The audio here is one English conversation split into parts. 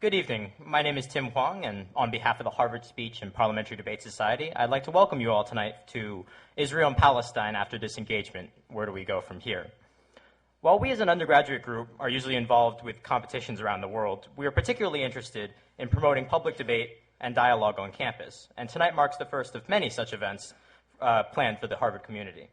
Good evening. My name is Tim Huang, and on behalf of the Harvard Speech and Parliamentary Debate Society, I'd like to welcome you all tonight to Israel and Palestine after disengagement. Where do we go from here? While we as an undergraduate group are usually involved with competitions around the world, we are particularly interested in promoting public debate and dialogue on campus, and tonight marks the first of many such events planned for the Harvard community.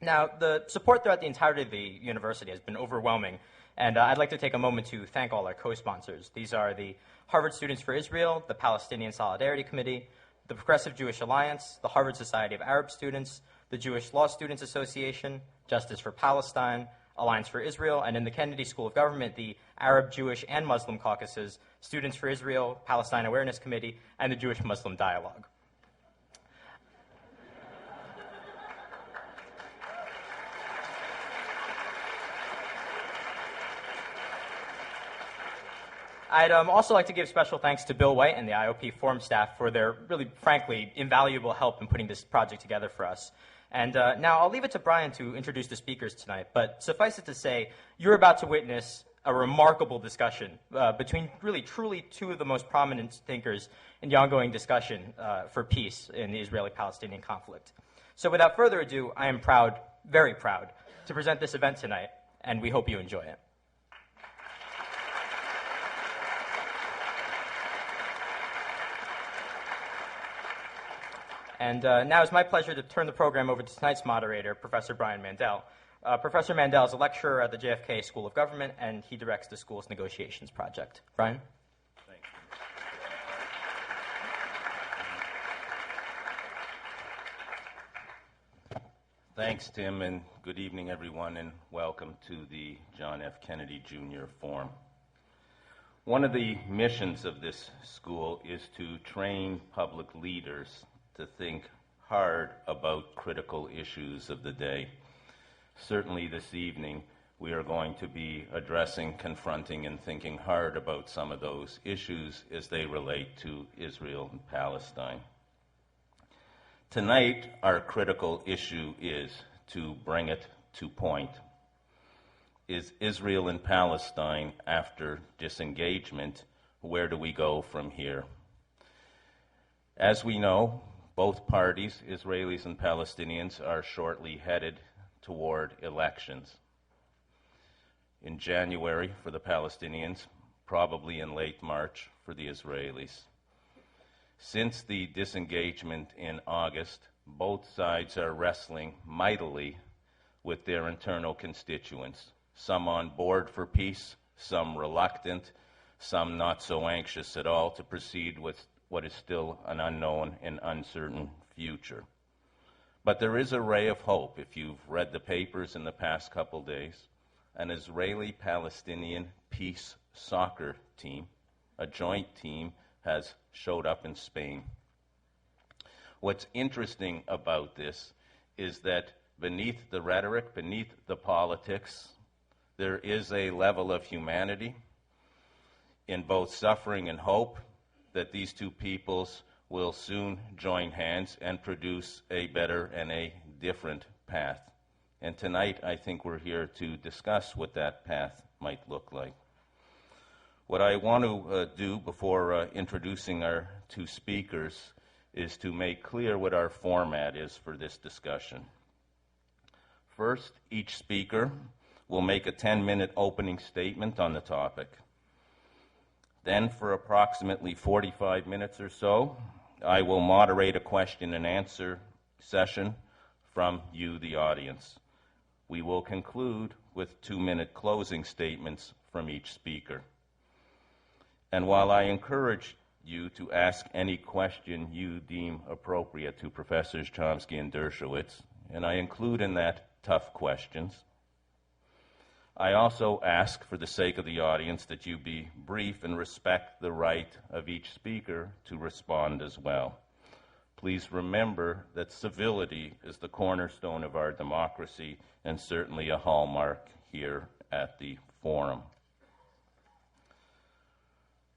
Now, the support throughout the entirety of the university has been overwhelming, and I'd like to take a moment to thank all our co-sponsors. These are the Harvard Students for Israel, the Palestinian Solidarity Committee, the Progressive Jewish Alliance, the Harvard Society of Arab Students, the Jewish Law Students Association, Justice for Palestine, Alliance for Israel, and in the Kennedy School of Government, the Arab, Jewish, and Muslim caucuses, Students for Israel, Palestine Awareness Committee, and the Jewish-Muslim Dialogue. I'd also like to give special thanks to Bill White and the IOP Forum staff for their really, frankly, invaluable help in putting this project together for us. And now I'll leave it to Brian to introduce the speakers tonight, but suffice it to say, you're about to witness a remarkable discussion between really, truly two of the most prominent thinkers in the ongoing discussion for peace in the Israeli-Palestinian conflict. So without further ado, I am proud, very proud, to present this event tonight, and we hope you enjoy it. And now it's my pleasure to turn the program over to tonight's moderator, Professor Brian Mandel. Professor Mandel is a lecturer at the JFK School of Government, and he directs the school's negotiations project. Brian? Thank you. Thanks, Tim, and good evening, everyone, and welcome to the John F. Kennedy Jr. Forum. One of the missions of this school is to train public leaders to think hard about critical issues of the day. Certainly this evening, we are going to be addressing, confronting, and thinking hard about some of those issues as they relate to Israel and Palestine. Tonight, our critical issue is, to bring it to point, is Israel and Palestine after disengagement? Where do we go from here? As we know, both parties, Israelis and Palestinians, are shortly headed toward elections. In January for the Palestinians, probably in late March for the Israelis. Since the disengagement in August, both sides are wrestling mightily with their internal constituents, some on board for peace, some reluctant, some not so anxious at all to proceed with what is still an unknown and uncertain future. But there is a ray of hope. If you've read the papers in the past couple days, an Israeli-Palestinian peace soccer team, a joint team, has showed up in Spain. What's interesting about this is that beneath the rhetoric, beneath the politics, there is a level of humanity in both suffering and hope, that these two peoples will soon join hands and produce a better and a different path. And tonight, I think we're here to discuss what that path might look like. What I want to do before introducing our two speakers is to make clear what our format is for this discussion. First, each speaker will make a 10-minute opening statement on the topic. Then, for approximately 45 minutes or so, I will moderate a question and answer session from you, the audience. We will conclude with 2-minute closing statements from each speaker. And while I encourage you to ask any question you deem appropriate to Professors Chomsky and Dershowitz, and I include in that tough questions, I also ask, for the sake of the audience, that you be brief and respect the right of each speaker to respond as well. Please remember that civility is the cornerstone of our democracy and certainly a hallmark here at the Forum.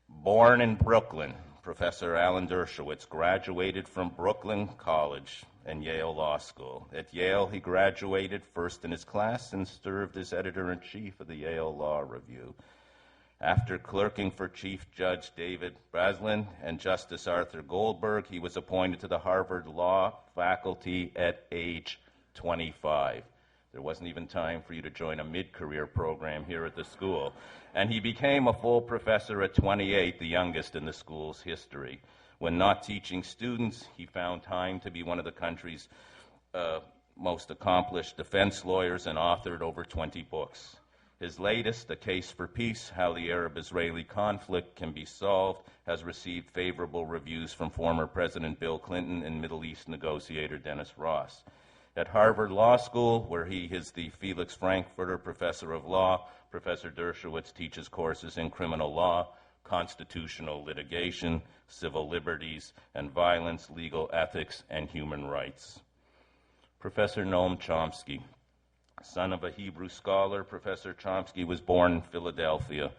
Born in Brooklyn, Professor Alan Dershowitz graduated from Brooklyn College and Yale Law School. At Yale, he graduated first in his class and served as editor-in-chief of the Yale Law Review. After clerking for Chief Judge David Breslin and Justice Arthur Goldberg, he was appointed to the Harvard Law faculty at age 25. There wasn't even time for you to join a mid-career program here at the school. And he became a full professor at 28, the youngest in the school's history. When not teaching students, he found time to be one of the country's most accomplished defense lawyers and authored over 20 books. His latest, A Case for Peace, How the Arab-Israeli Conflict Can Be Solved, has received favorable reviews from former President Bill Clinton and Middle East negotiator Dennis Ross. At Harvard Law School, where he is the Felix Frankfurter Professor of Law, Professor Dershowitz teaches courses in criminal law, constitutional litigation, civil liberties and violence, legal ethics, and human rights. Professor Noam Chomsky. Son of a Hebrew scholar, Professor Chomsky was born in Philadelphia.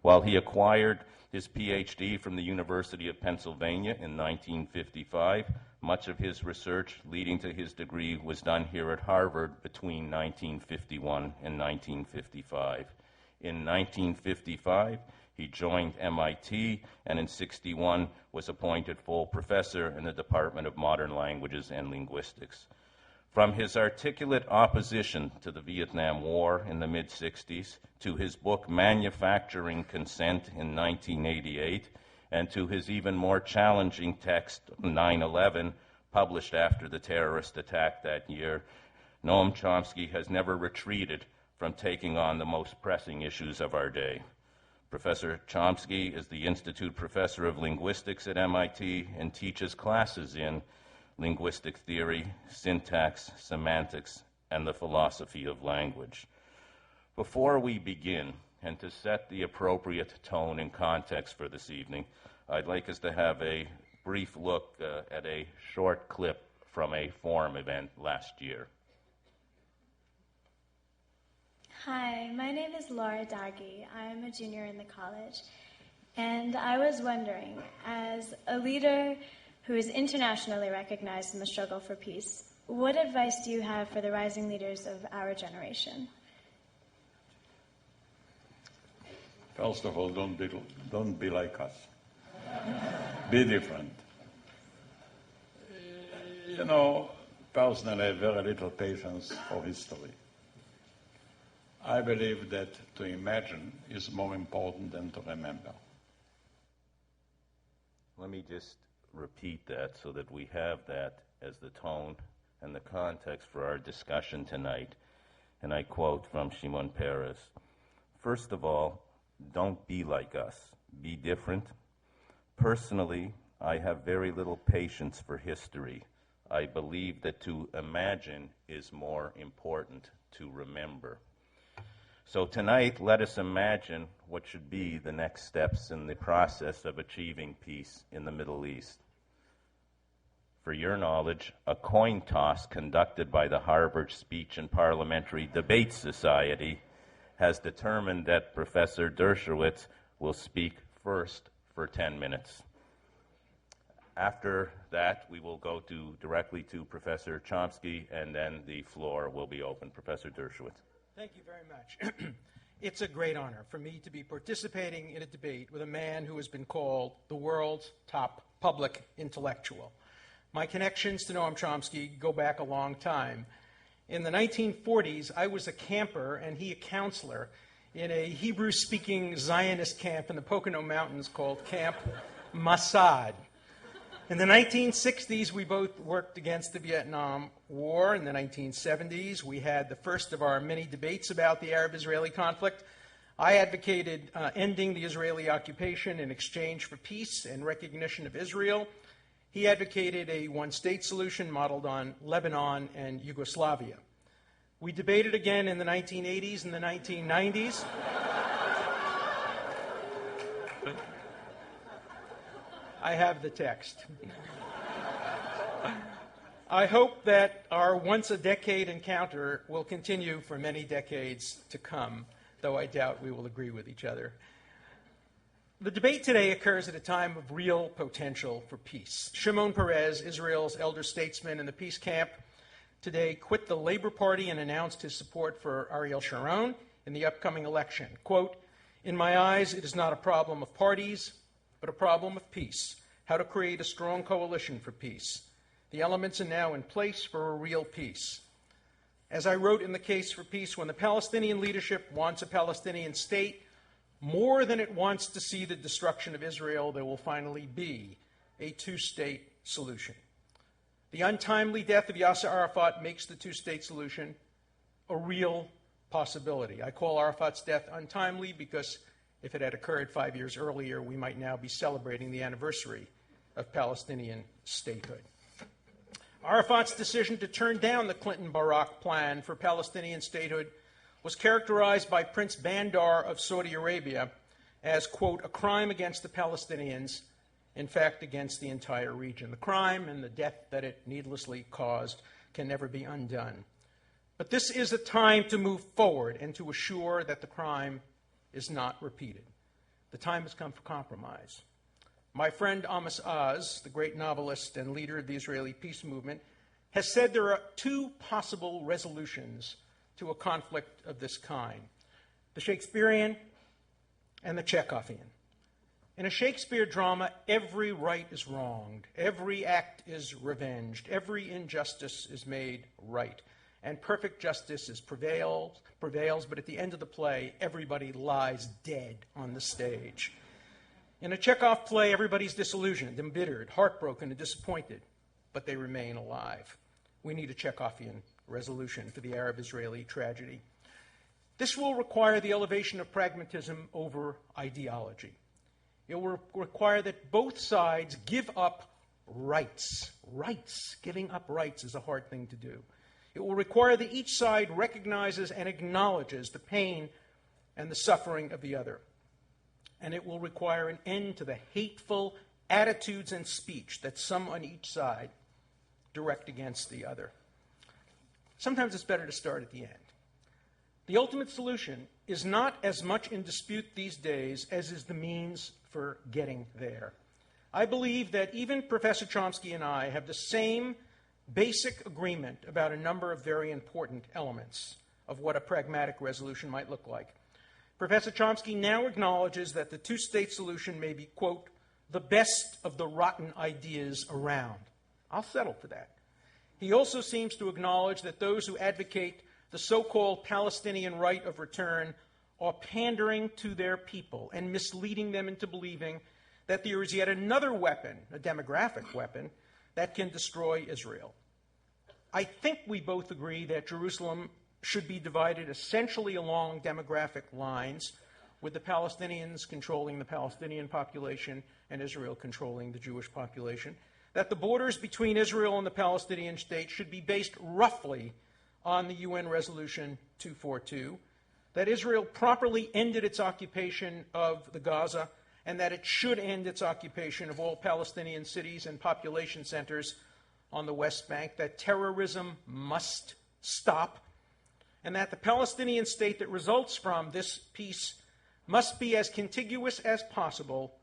While he acquired his PhD from the University of Pennsylvania in 1955, much of his research leading to his degree was done here at Harvard between 1951 and 1955. In 1955, he joined MIT and in 1961 was appointed full professor in the Department of Modern Languages and Linguistics. From his articulate opposition to the Vietnam War in the mid-60s, to his book Manufacturing Consent in 1988, and to his even more challenging text, 9/11, published after the terrorist attack that year, Noam Chomsky has never retreated from taking on the most pressing issues of our day. Professor Chomsky is the Institute Professor of Linguistics at MIT and teaches classes in linguistic theory, syntax, semantics, and the philosophy of language. Before we begin, and to set the appropriate tone and context for this evening, I'd like us to have a brief look at a short clip from a forum event last year. Hi, my name is Laura Daggy. I'm a junior in the college, and I was wondering, as a leader who is internationally recognized in the struggle for peace, what advice do you have for the rising leaders of our generation? First of all, don't be like us. Be different. You know, personally, I have very little patience for history. I believe that to imagine is more important than to remember. Let me just repeat that so that we have that as the tone and the context for our discussion tonight. And I quote from Shimon Peres, "First of all, don't be like us. Be different. Personally, I have very little patience for history. I believe that to imagine is more important to remember." So tonight, let us imagine what should be the next steps in the process of achieving peace in the Middle East. For your knowledge, a coin toss conducted by the Harvard Speech and Parliamentary Debate Society has determined that Professor Dershowitz will speak first for 10 minutes. After that, we will go directly to Professor Chomsky, and then the floor will be open. Professor Dershowitz. Thank you very much. It's a great honor for me to be participating in a debate with a man who has been called the world's top public intellectual. My connections to Noam Chomsky go back a long time. In the 1940s, I was a camper and he a counselor in a Hebrew-speaking Zionist camp in the Pocono Mountains called Camp Masad. In the 1960s, we both worked against the Vietnam War. In the 1970s, we had the first of our many debates about the Arab-Israeli conflict. I advocated ending the Israeli occupation in exchange for peace and recognition of Israel. He advocated a one-state solution modeled on Lebanon and Yugoslavia. We debated again in the 1980s and the 1990s. I have the text. I hope that our once-a-decade encounter will continue for many decades to come, though I doubt we will agree with each other. The debate today occurs at a time of real potential for peace. Shimon Peres, Israel's elder statesman in the peace camp, today quit the Labor Party and announced his support for Ariel Sharon in the upcoming election. Quote, In my eyes, it is not a problem of parties, but a problem of peace, how to create a strong coalition for peace. The elements are now in place for a real peace. As I wrote in The Case for Peace, when the Palestinian leadership wants a Palestinian state, more than it wants to see the destruction of Israel, there will finally be a two-state solution. The untimely death of Yasser Arafat makes the two-state solution a real possibility. I call Arafat's death untimely because if it had occurred 5 years earlier, we might now be celebrating the anniversary of Palestinian statehood. Arafat's decision to turn down the Clinton-Barak plan for Palestinian statehood was characterized by Prince Bandar of Saudi Arabia as, quote, a crime against the Palestinians, in fact, against the entire region. The crime and the death that it needlessly caused can never be undone. But this is a time to move forward and to assure that the crime is not repeated. The time has come for compromise. My friend Amos Oz, the great novelist and leader of the Israeli peace movement, has said there are two possible resolutions to a conflict of this kind: the Shakespearean and the Chekhovian. In a Shakespeare drama, every right is wronged, every act is revenged, every injustice is made right, and perfect justice prevails, but at the end of the play, everybody lies dead on the stage. In a Chekhov play, everybody's disillusioned, embittered, heartbroken, and disappointed, but they remain alive. We need a Chekhovian resolution for the Arab-Israeli tragedy. This will require the elevation of pragmatism over ideology. It will require that both sides give up rights. Rights. Giving up rights is a hard thing to do. It will require that each side recognizes and acknowledges the pain and the suffering of the other. And it will require an end to the hateful attitudes and speech that some on each side direct against the other. Sometimes it's better to start at the end. The ultimate solution is not as much in dispute these days as is the means for getting there. I believe that even Professor Chomsky and I have the same basic agreement about a number of very important elements of what a pragmatic resolution might look like. Professor Chomsky now acknowledges that the two-state solution may be, quote, the best of the rotten ideas around. I'll settle for that. He also seems to acknowledge that those who advocate the so-called Palestinian right of return are pandering to their people and misleading them into believing that there is yet another weapon, a demographic weapon, that can destroy Israel. I think we both agree that Jerusalem should be divided essentially along demographic lines, with the Palestinians controlling the Palestinian population and Israel controlling the Jewish population, that the borders between Israel and the Palestinian state should be based roughly on the UN Resolution 242, that Israel properly ended its occupation of the Gaza, and that it should end its occupation of all Palestinian cities and population centers on the West Bank, that terrorism must stop, and that the Palestinian state that results from this peace must be as contiguous as possible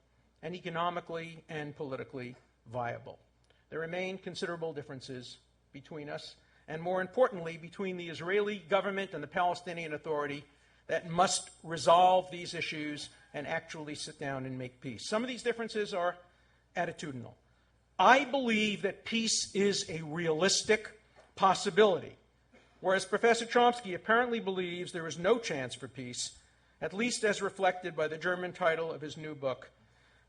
and economically and politically viable. There remain considerable differences between us, and more importantly, between the Israeli government and the Palestinian Authority, that must resolve these issues and actually sit down and make peace. Some of these differences are attitudinal. I believe that peace is a realistic possibility, whereas Professor Chomsky apparently believes there is no chance for peace, at least as reflected by the German title of his new book,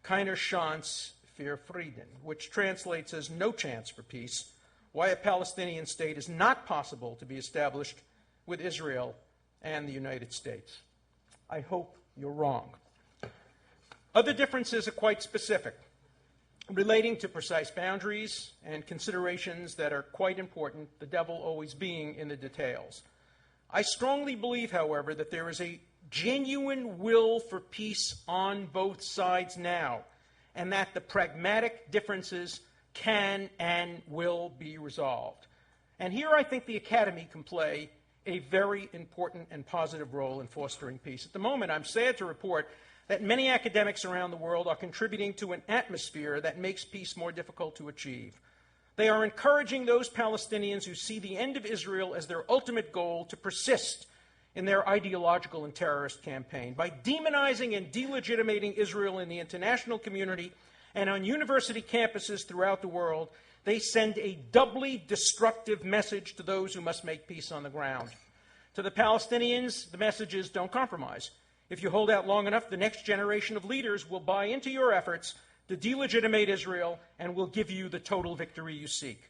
Keine Chance für Frieden, which translates as No Chance for Peace, Why a Palestinian State is Not Possible to be Established with Israel and the United States. I hope you're wrong. Other differences are quite specific, relating to precise boundaries and considerations that are quite important, the devil always being in the details. I strongly believe, however, that there is a genuine will for peace on both sides now, and that the pragmatic differences can and will be resolved. And here I think the Academy can play a very important and positive role in fostering peace. At the moment, I'm sad to report that many academics around the world are contributing to an atmosphere that makes peace more difficult to achieve. They are encouraging those Palestinians who see the end of Israel as their ultimate goal to persist in their ideological and terrorist campaign. By demonizing and delegitimating Israel in the international community and on university campuses throughout the world, they send a doubly destructive message to those who must make peace on the ground. To the Palestinians, the message is don't compromise. If you hold out long enough, the next generation of leaders will buy into your efforts to delegitimate Israel and will give you the total victory you seek.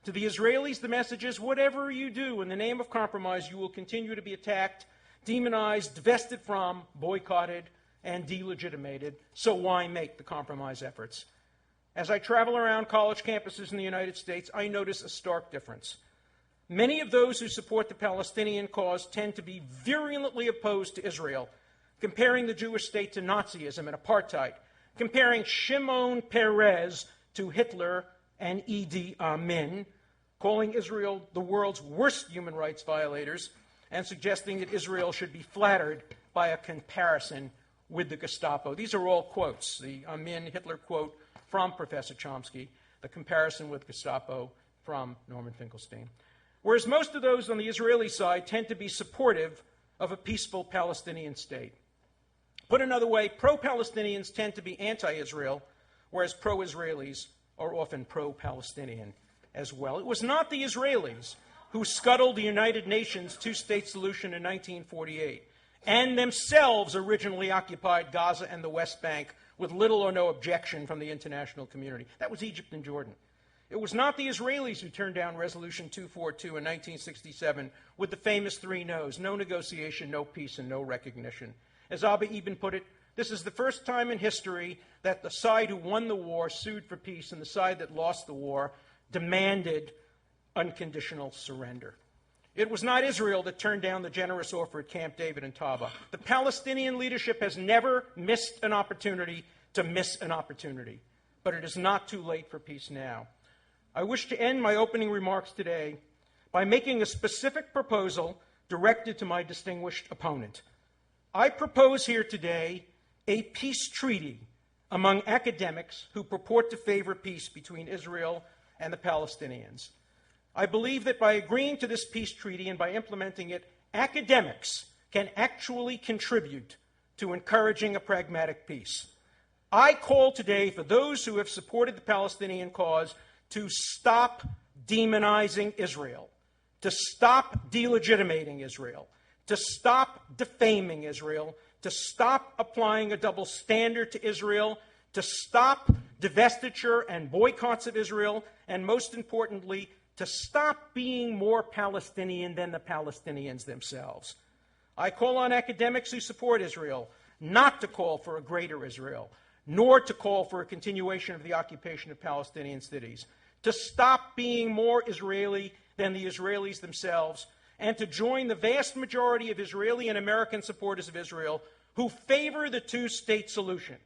To the Israelis, the message is whatever you do in the name of compromise, you will continue to be attacked, demonized, divested from, boycotted, and delegitimated. So why make the compromise efforts? As I travel around college campuses in the United States, I notice a stark difference. Many of those who support the Palestinian cause tend to be virulently opposed to Israel, comparing the Jewish state to Nazism and apartheid, comparing Shimon Peres to Hitler and Idi Amin, calling Israel the world's worst human rights violators, and suggesting that Israel should be flattered by a comparison with the Gestapo. These are all quotes. The Amin-Hitler quote from Professor Chomsky, the comparison with Gestapo from Norman Finkelstein. Whereas most of those on the Israeli side tend to be supportive of a peaceful Palestinian state. Put another way, pro-Palestinians tend to be anti-Israel, whereas pro-Israelis are often pro-Palestinian as well. It was not the Israelis who scuttled the United Nations two-state solution in 1948 and themselves originally occupied Gaza and the West Bank with little or no objection from the international community. That was Egypt and Jordan. It was not the Israelis who turned down Resolution 242 in 1967 with the famous three no's: no negotiation, no peace, and no recognition. As Abba Eban put it, this is the first time in history that the side who won the war sued for peace and the side that lost the war demanded unconditional surrender. It was not Israel that turned down the generous offer at Camp David and Taba. The Palestinian leadership has never missed an opportunity to miss an opportunity. But it is not too late for peace now. I wish to end my opening remarks today by making a specific proposal directed to my distinguished opponent. I propose here today a peace treaty among academics who purport to favor peace between Israel and the Palestinians. I believe that by agreeing to this peace treaty and by implementing it, academics can actually contribute to encouraging a pragmatic peace. I call today for those who have supported the Palestinian cause to stop demonizing Israel, to stop delegitimating Israel, to stop defaming Israel, to stop applying a double standard to Israel, to stop divestiture and boycotts of Israel, and most importantly, to stop being more Palestinian than the Palestinians themselves. I call on academics who support Israel not to call for a greater Israel, nor to call for a continuation of the occupation of Palestinian cities, to stop being more Israeli than the Israelis themselves, and to join the vast majority of Israeli and American supporters of Israel who favor the two-state solution.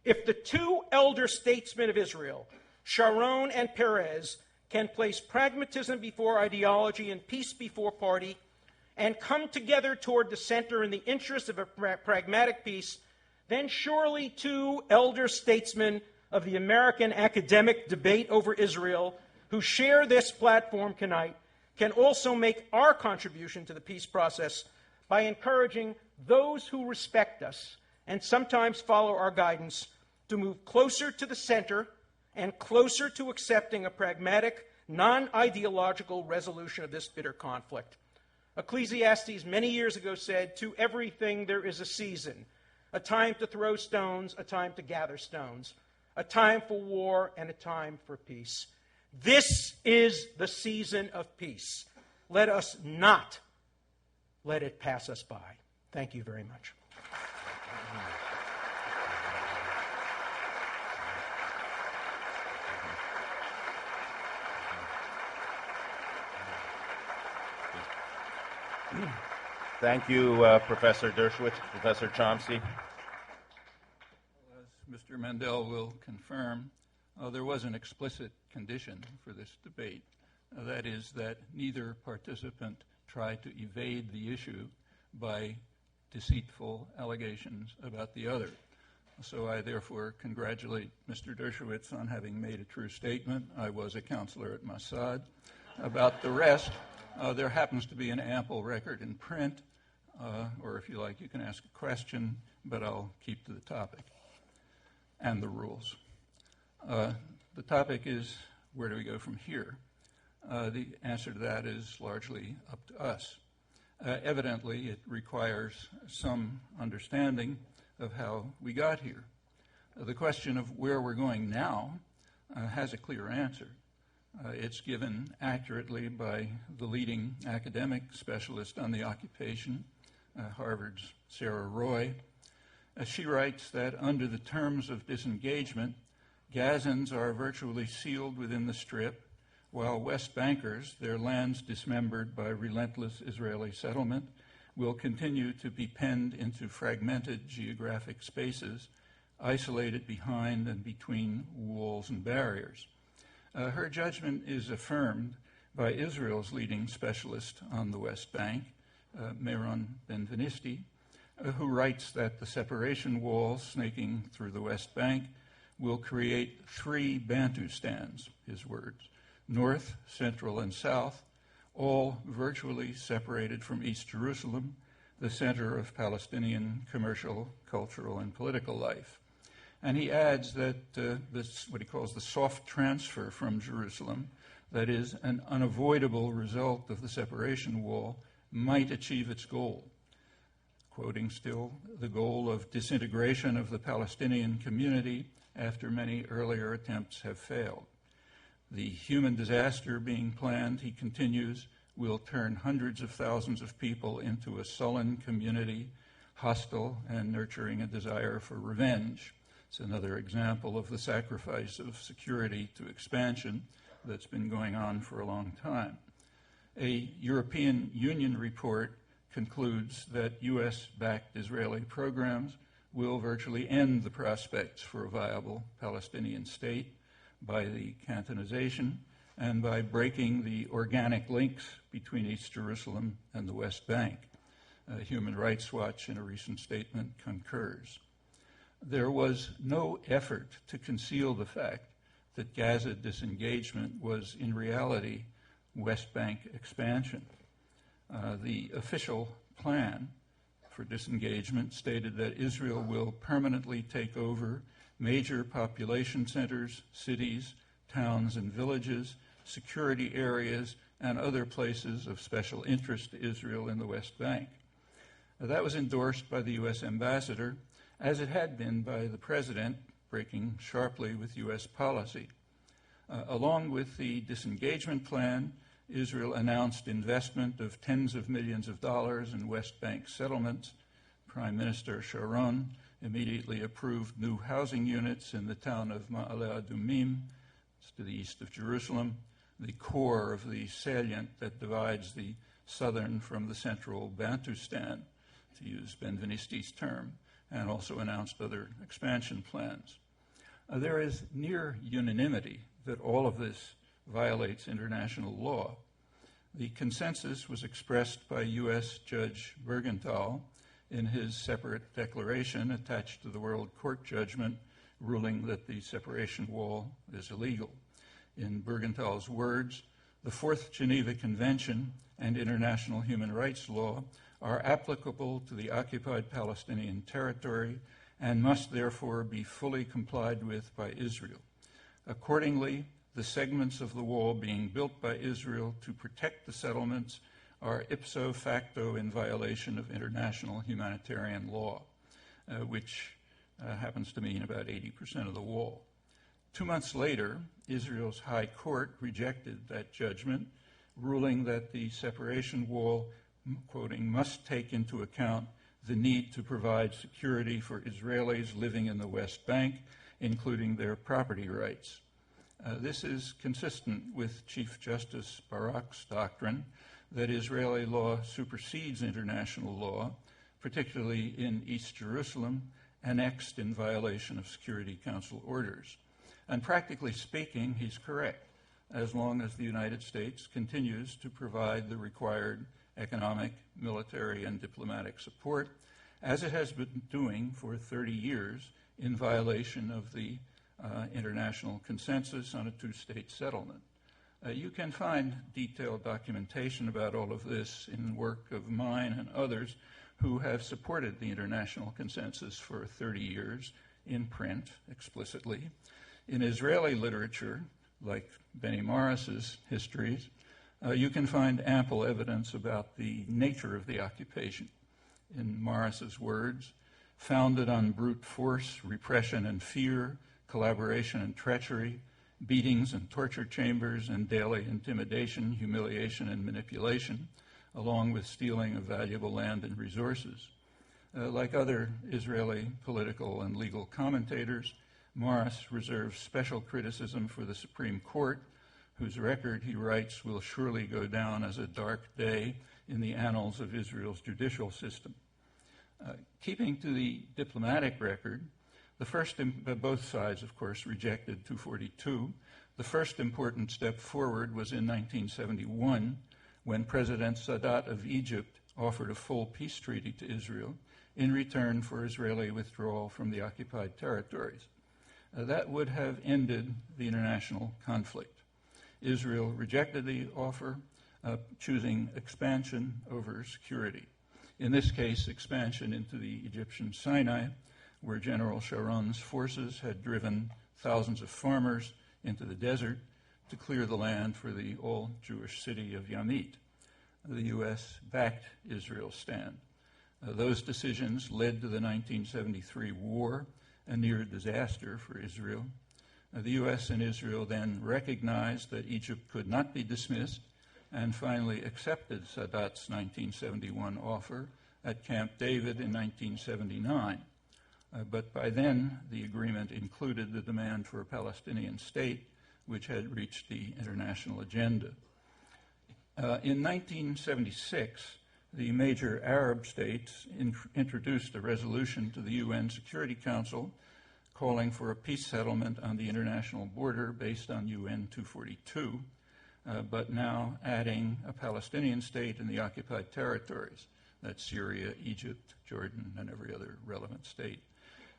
If the two elder statesmen of Israel, Sharon and Peres, can place pragmatism before ideology and peace before party, and come together toward the center in the interest of a pragmatic peace, then surely two elder statesmen of the American academic debate over Israel who share this platform tonight can also make our contribution to the peace process by encouraging those who respect us and sometimes follow our guidance to move closer to the center and closer to accepting a pragmatic, non-ideological resolution of this bitter conflict. Ecclesiastes many years ago said, "To everything there is a season, a time to throw stones, a time to gather stones, a time for war and a time for peace." This is the season of peace. Let us not let it pass us by. Thank you very much. Thank you, Professor Dershowitz, Professor Chomsky. As Mr. Mandel will confirm, there was an explicit condition for this debate. That is that neither participant tried to evade the issue by deceitful allegations about the other. So I therefore congratulate Mr. Dershowitz on having made a true statement. I was a counselor at Mossad. About the rest, there happens to be an ample record in print. or if you like, you can ask a question, but I'll keep to the topic and the rules. The topic is, where do we go from here? The answer to that is largely up to us. Evidently, it requires some understanding of how we got here. The question of where we're going now has a clear answer. It's given accurately by the leading academic specialist on the occupation, Harvard's Sarah Roy. She writes that under the terms of disengagement, Gazans are virtually sealed within the Strip, while West Bankers, their lands dismembered by relentless Israeli settlement, will continue to be penned into fragmented geographic spaces, isolated behind and between walls and barriers. Her judgment is affirmed by Israel's leading specialist on the West Bank, Meron Benvenisti, who writes that the separation wall snaking through the West Bank will create 3 Bantustans, his words, north, central, and south, all virtually separated from East Jerusalem, the center of Palestinian commercial, cultural, and political life. And he adds that this, what he calls the soft transfer from Jerusalem, that is, an unavoidable result of the separation wall, might achieve its goal. Quoting still, the goal of disintegration of the Palestinian community after many earlier attempts have failed. The human disaster being planned, he continues, will turn hundreds of thousands of people into a sullen community, hostile and nurturing a desire for revenge. It's another example of the sacrifice of security to expansion that's been going on for a long time. A European Union report concludes that U.S.-backed Israeli programs will virtually end the prospects for a viable Palestinian state by the cantonization and by breaking the organic links between East Jerusalem and the West Bank. Human Rights Watch, in a recent statement, concurs. There was no effort to conceal the fact that Gaza disengagement was in reality West Bank expansion. The official plan for disengagement stated that Israel will permanently take over major population centers, cities, towns, and villages, security areas, and other places of special interest to Israel in the West Bank. That was endorsed by the U.S. ambassador, as it had been by the president, breaking sharply with U.S. policy. Along with the disengagement plan, Israel announced investment of tens of millions of dollars in West Bank settlements. Prime Minister Sharon immediately approved new housing units in the town of Ma'ale Adumim, to the east of Jerusalem, the core of the salient that divides the southern from the central Bantustan, to use Benvenisti's term, and also announced other expansion plans. There is near unanimity that all of this violates international law. The consensus was expressed by U.S. Judge Bergenthal in his separate declaration attached to the World Court judgment ruling that the separation wall is illegal. In Bergenthal's words, the Fourth Geneva Convention and international human rights law are applicable to the occupied Palestinian territory and must therefore be fully complied with by Israel. Accordingly, the segments of the wall being built by Israel to protect the settlements are ipso facto in violation of international humanitarian law, which happens to mean about 80% of the wall. 2 months later, Israel's High Court rejected that judgment, ruling that the separation wall, quoting, must take into account the need to provide security for Israelis living in the West Bank, including their property rights. This is consistent with Chief Justice Barak's doctrine that Israeli law supersedes international law, particularly in East Jerusalem, annexed in violation of Security Council orders. And practically speaking, he's correct, as long as the United States continues to provide the required economic, military, and diplomatic support, as it has been doing for 30 years in violation of the international consensus on a two-state settlement. You can find detailed documentation about all of this in work of mine and others who have supported the international consensus for 30 years in print explicitly. In Israeli literature, like Benny Morris's histories, you can find ample evidence about the nature of the occupation. In Morris's words, founded on brute force, repression and fear, collaboration and treachery, beatings and torture chambers, and daily intimidation, humiliation, and manipulation, along with stealing of valuable land and resources. Like other Israeli political and legal commentators, Morris reserves special criticism for the Supreme Court, whose record, he writes, will surely go down as a dark day in the annals of Israel's judicial system. Keeping to the diplomatic record, both sides, of course, rejected 242. The first important step forward was in 1971, when President Sadat of Egypt offered a full peace treaty to Israel in return for Israeli withdrawal from the occupied territories. That would have ended the international conflict. Israel rejected the offer, choosing expansion over security. In this case, expansion into the Egyptian Sinai, where General Sharon's forces had driven thousands of farmers into the desert to clear the land for the all-Jewish city of Yamit. The U.S. backed Israel's stand. Those decisions led to the 1973 war, a near disaster for Israel. The U.S. and Israel then recognized that Egypt could not be dismissed and finally accepted Sadat's 1971 offer at Camp David in 1979. But by then, the agreement included the demand for a Palestinian state, which had reached the international agenda. In 1976, the major Arab states introduced a resolution to the UN Security Council calling for a peace settlement on the international border based on UN 242, but now adding a Palestinian state in the occupied territories. That's Syria, Egypt, Jordan, and every other relevant state.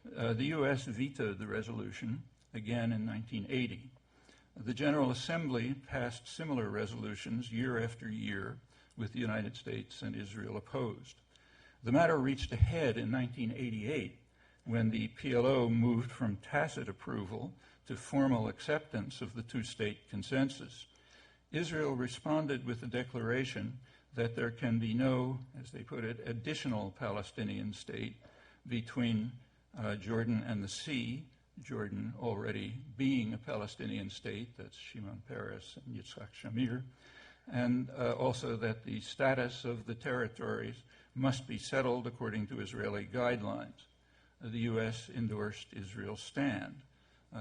The U.S. vetoed the resolution again in 1980. The General Assembly passed similar resolutions year after year, with the United States and Israel opposed. The matter reached a head in 1988 when the PLO moved from tacit approval to formal acceptance of the two-state consensus. Israel responded with a declaration that there can be no, as they put it, additional Palestinian state between Jordan and the sea, Jordan already being a Palestinian state, that's Shimon Peres and Yitzhak Shamir, and also that the status of the territories must be settled according to Israeli guidelines. The U.S. endorsed Israel's stand.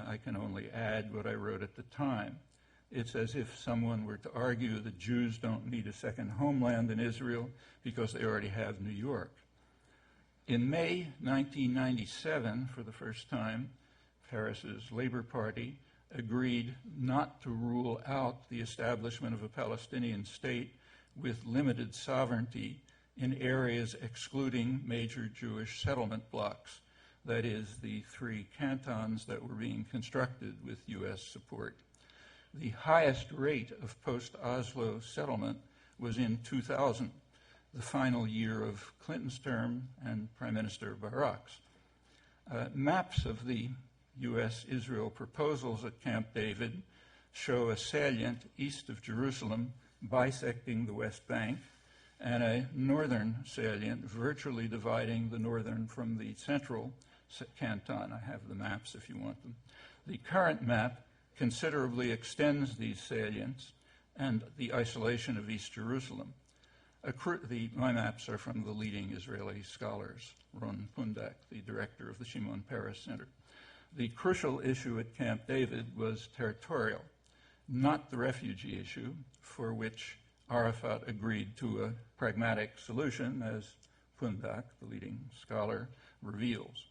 I can only add what I wrote at the time. It's as if someone were to argue that Jews don't need a second homeland in Israel because they already have New York. In May 1997, for the first time, Peres's Labor Party agreed not to rule out the establishment of a Palestinian state with limited sovereignty in areas excluding major Jewish settlement blocks, that is, the 3 cantons that were being constructed with U.S. support. The highest rate of post-Oslo settlement was in 2000, the final year of Clinton's term and Prime Minister Barak's. Maps of the U.S.-Israel proposals at Camp David show a salient east of Jerusalem bisecting the West Bank and a northern salient virtually dividing the northern from the central canton. I have the maps if you want them. The current map considerably extends these salients and the isolation of East Jerusalem. My maps are from the leading Israeli scholars, Ron Pundak, the director of the Shimon Peres Center. The crucial issue at Camp David was territorial, not the refugee issue, for which Arafat agreed to a pragmatic solution, as Pundak, the leading scholar, reveals.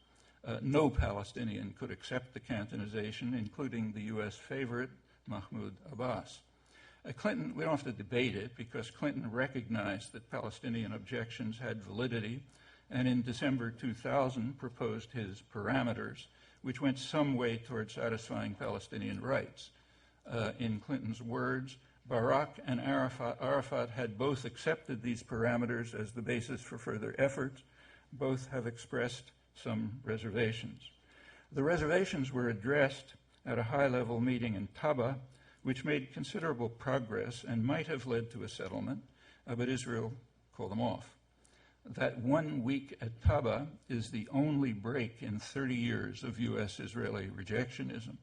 No Palestinian could accept the cantonization, including the U.S. favorite, Mahmoud Abbas. Clinton, we don't have to debate it because Clinton recognized that Palestinian objections had validity and in December 2000 proposed his parameters, which went some way toward satisfying Palestinian rights. In Clinton's words, Barak and Arafat had both accepted these parameters as the basis for further efforts. Both have expressed some reservations. The reservations were addressed at a high-level meeting in Taba, which made considerable progress and might have led to a settlement, but Israel called them off. That 1 week at Taba is the only break in 30 years of U.S.-Israeli rejectionism.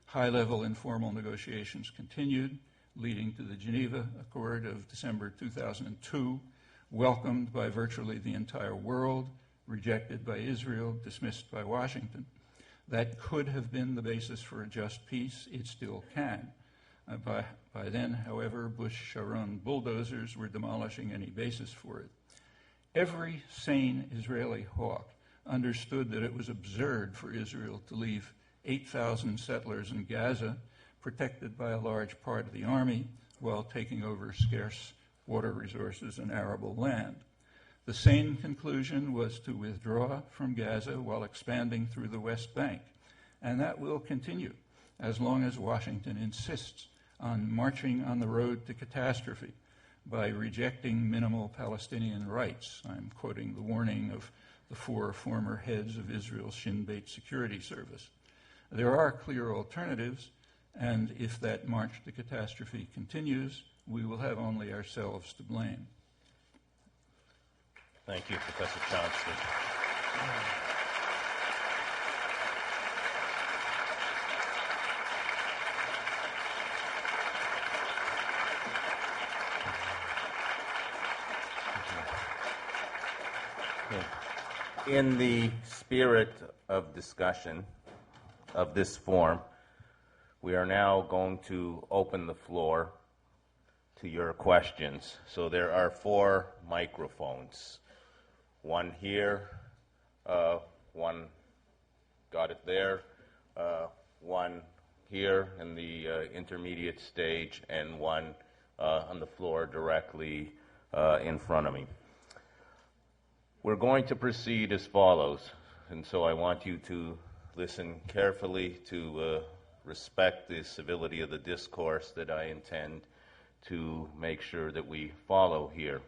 High-level informal negotiations continued, leading to the Geneva Accord of December 2002, welcomed by virtually the entire world, rejected by Israel, dismissed by Washington. That could have been the basis for a just peace. It still can. By then, however, Bush-Sharon bulldozers were demolishing any basis for it. Every sane Israeli hawk understood that it was absurd for Israel to leave 8,000 settlers in Gaza, protected by a large part of the army, while taking over scarce water resources and arable land. The sane conclusion was to withdraw from Gaza while expanding through the West Bank, and that will continue as long as Washington insists on marching on the road to catastrophe by rejecting minimal Palestinian rights. I'm quoting the warning of the 4 former heads of Israel's Shin Bet Security Service. There are clear alternatives, and if that march to catastrophe continues, we will have only ourselves to blame. Thank you, Professor Chomsky. In the spirit of discussion of this forum, we are now going to open the floor to your questions. So there are 4 microphones. One here, one got it there, one here in the intermediate stage, and one on the floor directly in front of me. We're going to proceed as follows, and so I want you to listen carefully to respect the civility of the discourse that I intend to make sure that we follow here.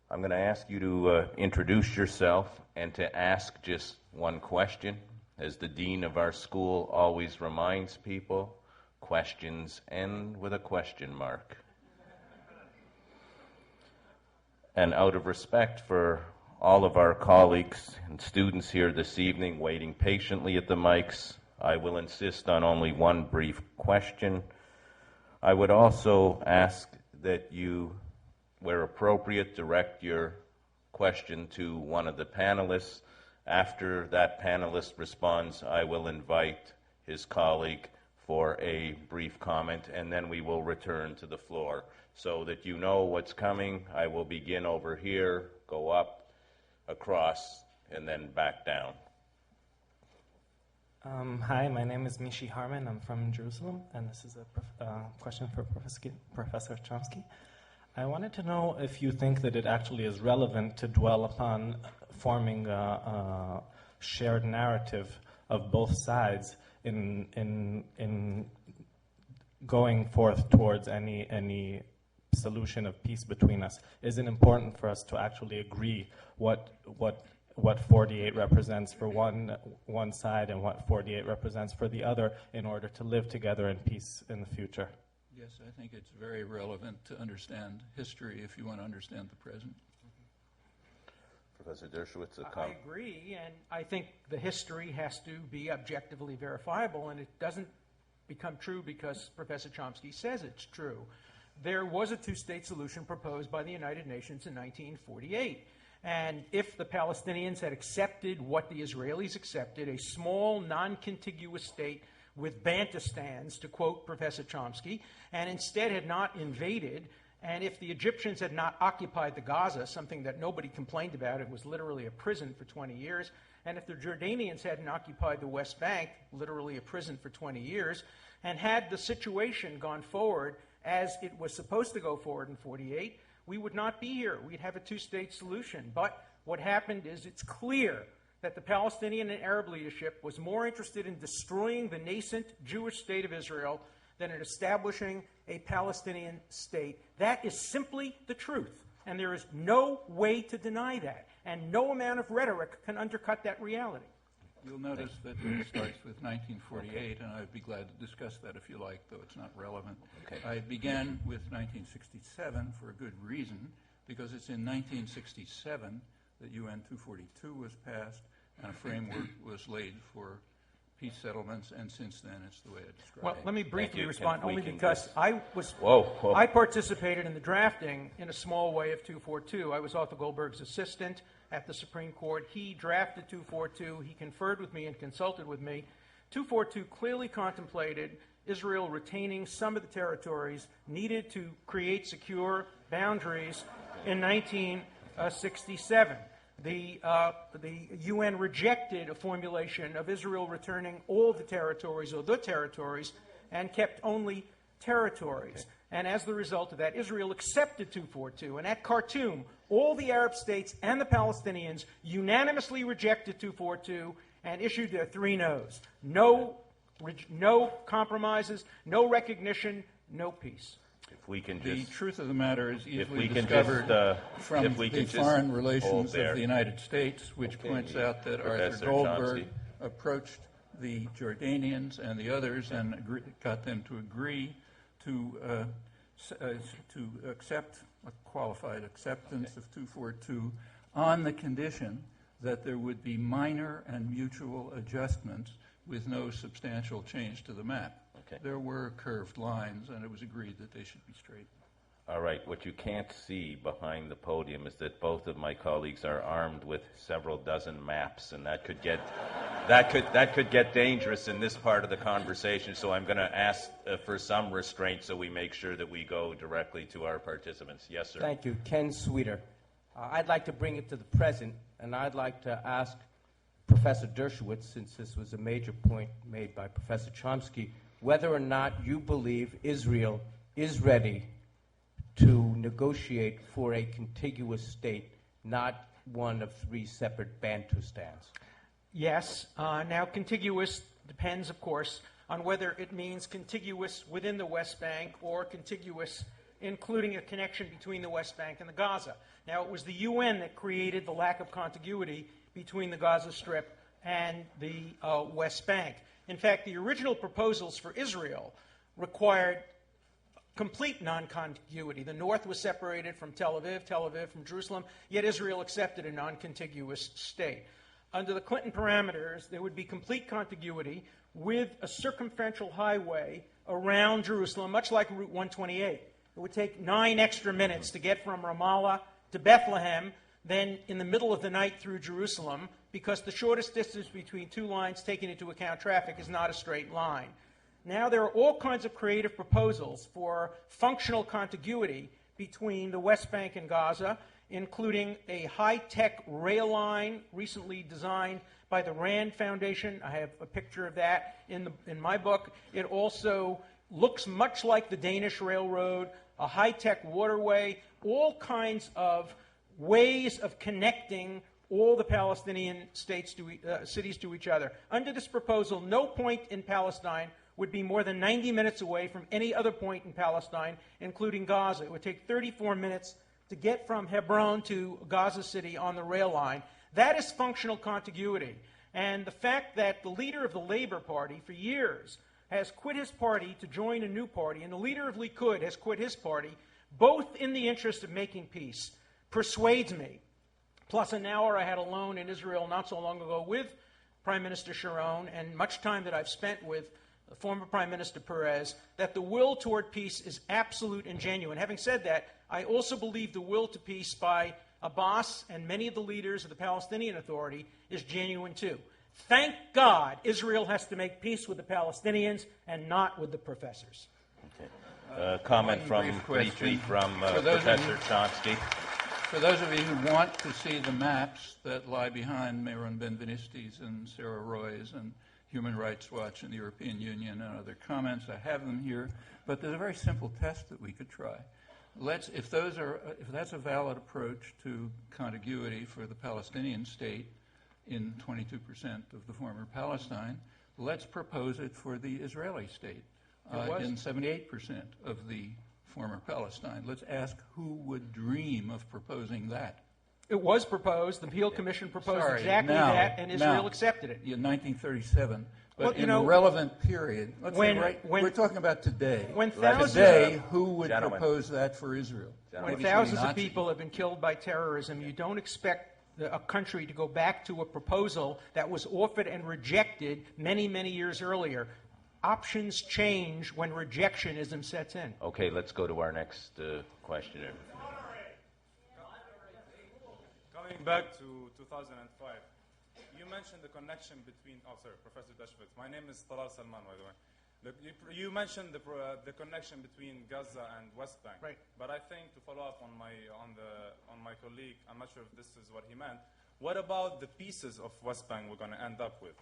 I'm going to ask you to introduce yourself and to ask just one question. As the dean of our school always reminds people, questions end with a question mark. And out of respect for all of our colleagues and students here this evening waiting patiently at the mics, I will insist on only one brief question. I would also ask that you, where appropriate, direct your question to one of the panelists. After that panelist responds, I will invite his colleague for a brief comment, and then we will return to the floor. So that you know what's coming, I will begin over here, go up, across, and then back down. Hi, my name is Mishi Harman. I'm from Jerusalem, and this is a question for Professor Chomsky. I wanted to know if you think that it actually is relevant to dwell upon forming a shared narrative of both sides in going forth towards any solution of peace between us. Is it important for us to actually agree what 48 represents for one side and what 48 represents for the other in order to live together in peace in the future? Yes, I think it's very relevant to understand history if you want to understand the present. Professor Dershowitz, I agree, and I think the history has to be objectively verifiable, and it doesn't become true because Professor Chomsky says it's true. There was a 2-state solution proposed by the United Nations in 1948. And if the Palestinians had accepted what the Israelis accepted, a small, non-contiguous state with bantustans, to quote Professor Chomsky, and instead had not invaded, and if the Egyptians had not occupied the Gaza, something that nobody complained about, it was literally a prison for 20 years, and if the Jordanians hadn't occupied the West Bank, literally a prison for 20 years, and had the situation gone forward as it was supposed to go forward in 48, we would not be here. We'd have a 2-state solution. But what happened is it's clear that the Palestinian and Arab leadership was more interested in destroying the nascent Jewish state of Israel than in establishing a Palestinian state. That is simply the truth, and there is no way to deny that, and no amount of rhetoric can undercut that reality. You'll notice that it starts with 1948, and I'd be glad to discuss that if you like, though it's not relevant. Okay. I began with 1967 for a good reason, because it's in 1967 that UN 242 was passed and a framework was laid for peace settlements, and since then it's the way I described Well, it. let me briefly respond, only can because just- I participated in the drafting in a small way of 242. I was Arthur Goldberg's assistant at the Supreme Court. He drafted 242. He conferred with me and consulted with me. 242 clearly contemplated Israel retaining some of the territories needed to create secure boundaries in 1967. The UN rejected a formulation of Israel returning all the territories or the territories and kept only territories. Okay. And as the result of that, Israel accepted 242. And at Khartoum, all the Arab states and the Palestinians unanimously rejected 242 and issued their 3 no's. No compromises, no recognition, no peace. If we can The just, truth of the matter is if easily we can discovered just, from if we the can just Foreign hold Relations there. of the United States, which points out that Professor Arthur Goldberg Chomsky. approached the Jordanians and the others and got them to agree to accept a qualified acceptance of 242 on the condition that there would be minor and mutual adjustments with no substantial change to the map. Okay. There were curved lines, and it was agreed that they should be straight. All right, what you can't see behind the podium is that both of my colleagues are armed with several dozen maps, and that could get dangerous in this part of the conversation. So I'm going to ask for some restraint so we make sure that we go directly to our participants. Yes, sir. Thank you. Ken Sweeter. I'd like to bring it to the present, and I'd like to ask Professor Dershowitz, since this was a major point made by Professor Chomsky, whether or not you believe Israel is ready to negotiate for a contiguous state, not one of 3 separate Bantustans. Yes. Now, contiguous depends, of course, on whether it means contiguous within the West Bank or contiguous including a connection between the West Bank and the Gaza. Now, it was the UN that created the lack of contiguity between the Gaza Strip and the West Bank. In fact, the original proposals for Israel required complete non-contiguity. The north was separated from Tel Aviv from Jerusalem, yet Israel accepted a non-contiguous state. Under the Clinton parameters, there would be complete contiguity with a circumferential highway around Jerusalem, much like Route 128. It would take 9 extra minutes to get from Ramallah to Bethlehem, then in the middle of the night through Jerusalem, because the shortest distance between 2 lines taking into account traffic is not a straight line. Now there are all kinds of creative proposals for functional contiguity between the West Bank and Gaza, including a high-tech rail line recently designed by the Rand Foundation. I have a picture of that in my book. It also looks much like the Danish railroad, a high-tech waterway, all kinds of ways of connecting all the Palestinian cities to each other. Under this proposal, no point in Palestine would be more than 90 minutes away from any other point in Palestine, including Gaza. It would take 34 minutes to get from Hebron to Gaza City on the rail line. That is functional contiguity. And the fact that the leader of the Labor Party for years has quit his party to join a new party, and the leader of Likud has quit his party, both in the interest of making peace, persuades me. Plus an hour I had alone in Israel not so long ago with Prime Minister Sharon, and much time that I've spent with former Prime Minister Perez, that the will toward peace is absolute and genuine. Having said that, I also believe the will to peace by Abbas and many of the leaders of the Palestinian Authority is genuine too. Thank God Israel has to make peace with the Palestinians and not with the professors. Okay. Comment briefly from Professor Chomsky. For those of you who want to see the maps that lie behind Meron Ben-Venisti's and Sarah Roy's and Human Rights Watch and the European Union and other comments, I have them here. But there's a very simple test that we could try. If that's a valid approach to contiguity for the Palestinian state in 22% of the former Palestine, let's propose it for the Israeli state. in 78% of the former Palestine. Let's ask who would dream of proposing that. It was proposed. The Peel Commission proposed Sorry, exactly now, that, and Israel accepted it. In 1937. But Well, in a relevant period, let's say we're talking about today. Today, who would propose that for Israel? When thousands of people have been killed by terrorism, you don't expect a country to go back to a proposal that was offered and rejected many, many years earlier. Options change when rejectionism sets in. Okay, let's go to our next questioner. Coming back to 2005, you mentioned the connection between... Oh, sorry, Professor Dershowitz. My name is Talal Salman, by the way. Look, you mentioned the connection between Gaza and West Bank. Right. But I think, to follow up on my colleague, I'm not sure if this is what he meant. What about the pieces of West Bank we're going to end up with?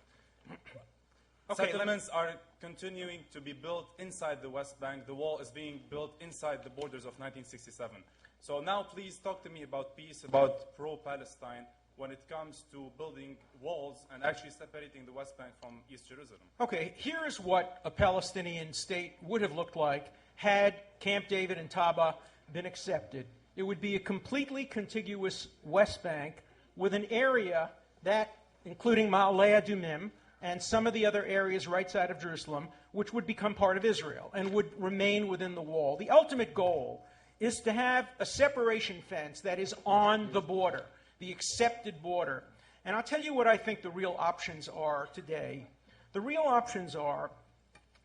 Settlements are continuing to be built inside the West Bank. The wall is being built inside the borders of 1967. So now please talk to me about peace, about pro-Palestine, when it comes to building walls and actually separating the West Bank from East Jerusalem. Okay, here is what a Palestinian state would have looked like had Camp David and Taba been accepted. It would be a completely contiguous West Bank with an area that, including Ma'aleh Adumim, and some of the other areas right side of Jerusalem, which would become part of Israel and would remain within the wall. The ultimate goal is to have a separation fence that is on the border, the accepted border. And I'll tell you what I think the real options are today. The real options are,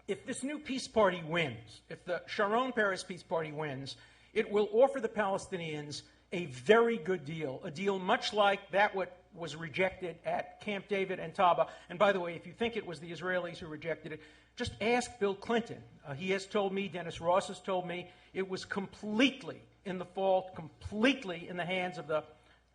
if this new peace party wins, if the Sharon Peres Peace Party wins, it will offer the Palestinians a very good deal, a deal much like that what was rejected at Camp David and Taba. And by the way, if you think it was the Israelis who rejected it, just ask Bill Clinton. He has told me, Dennis Ross has told me, it was completely in the fault, completely in the hands of the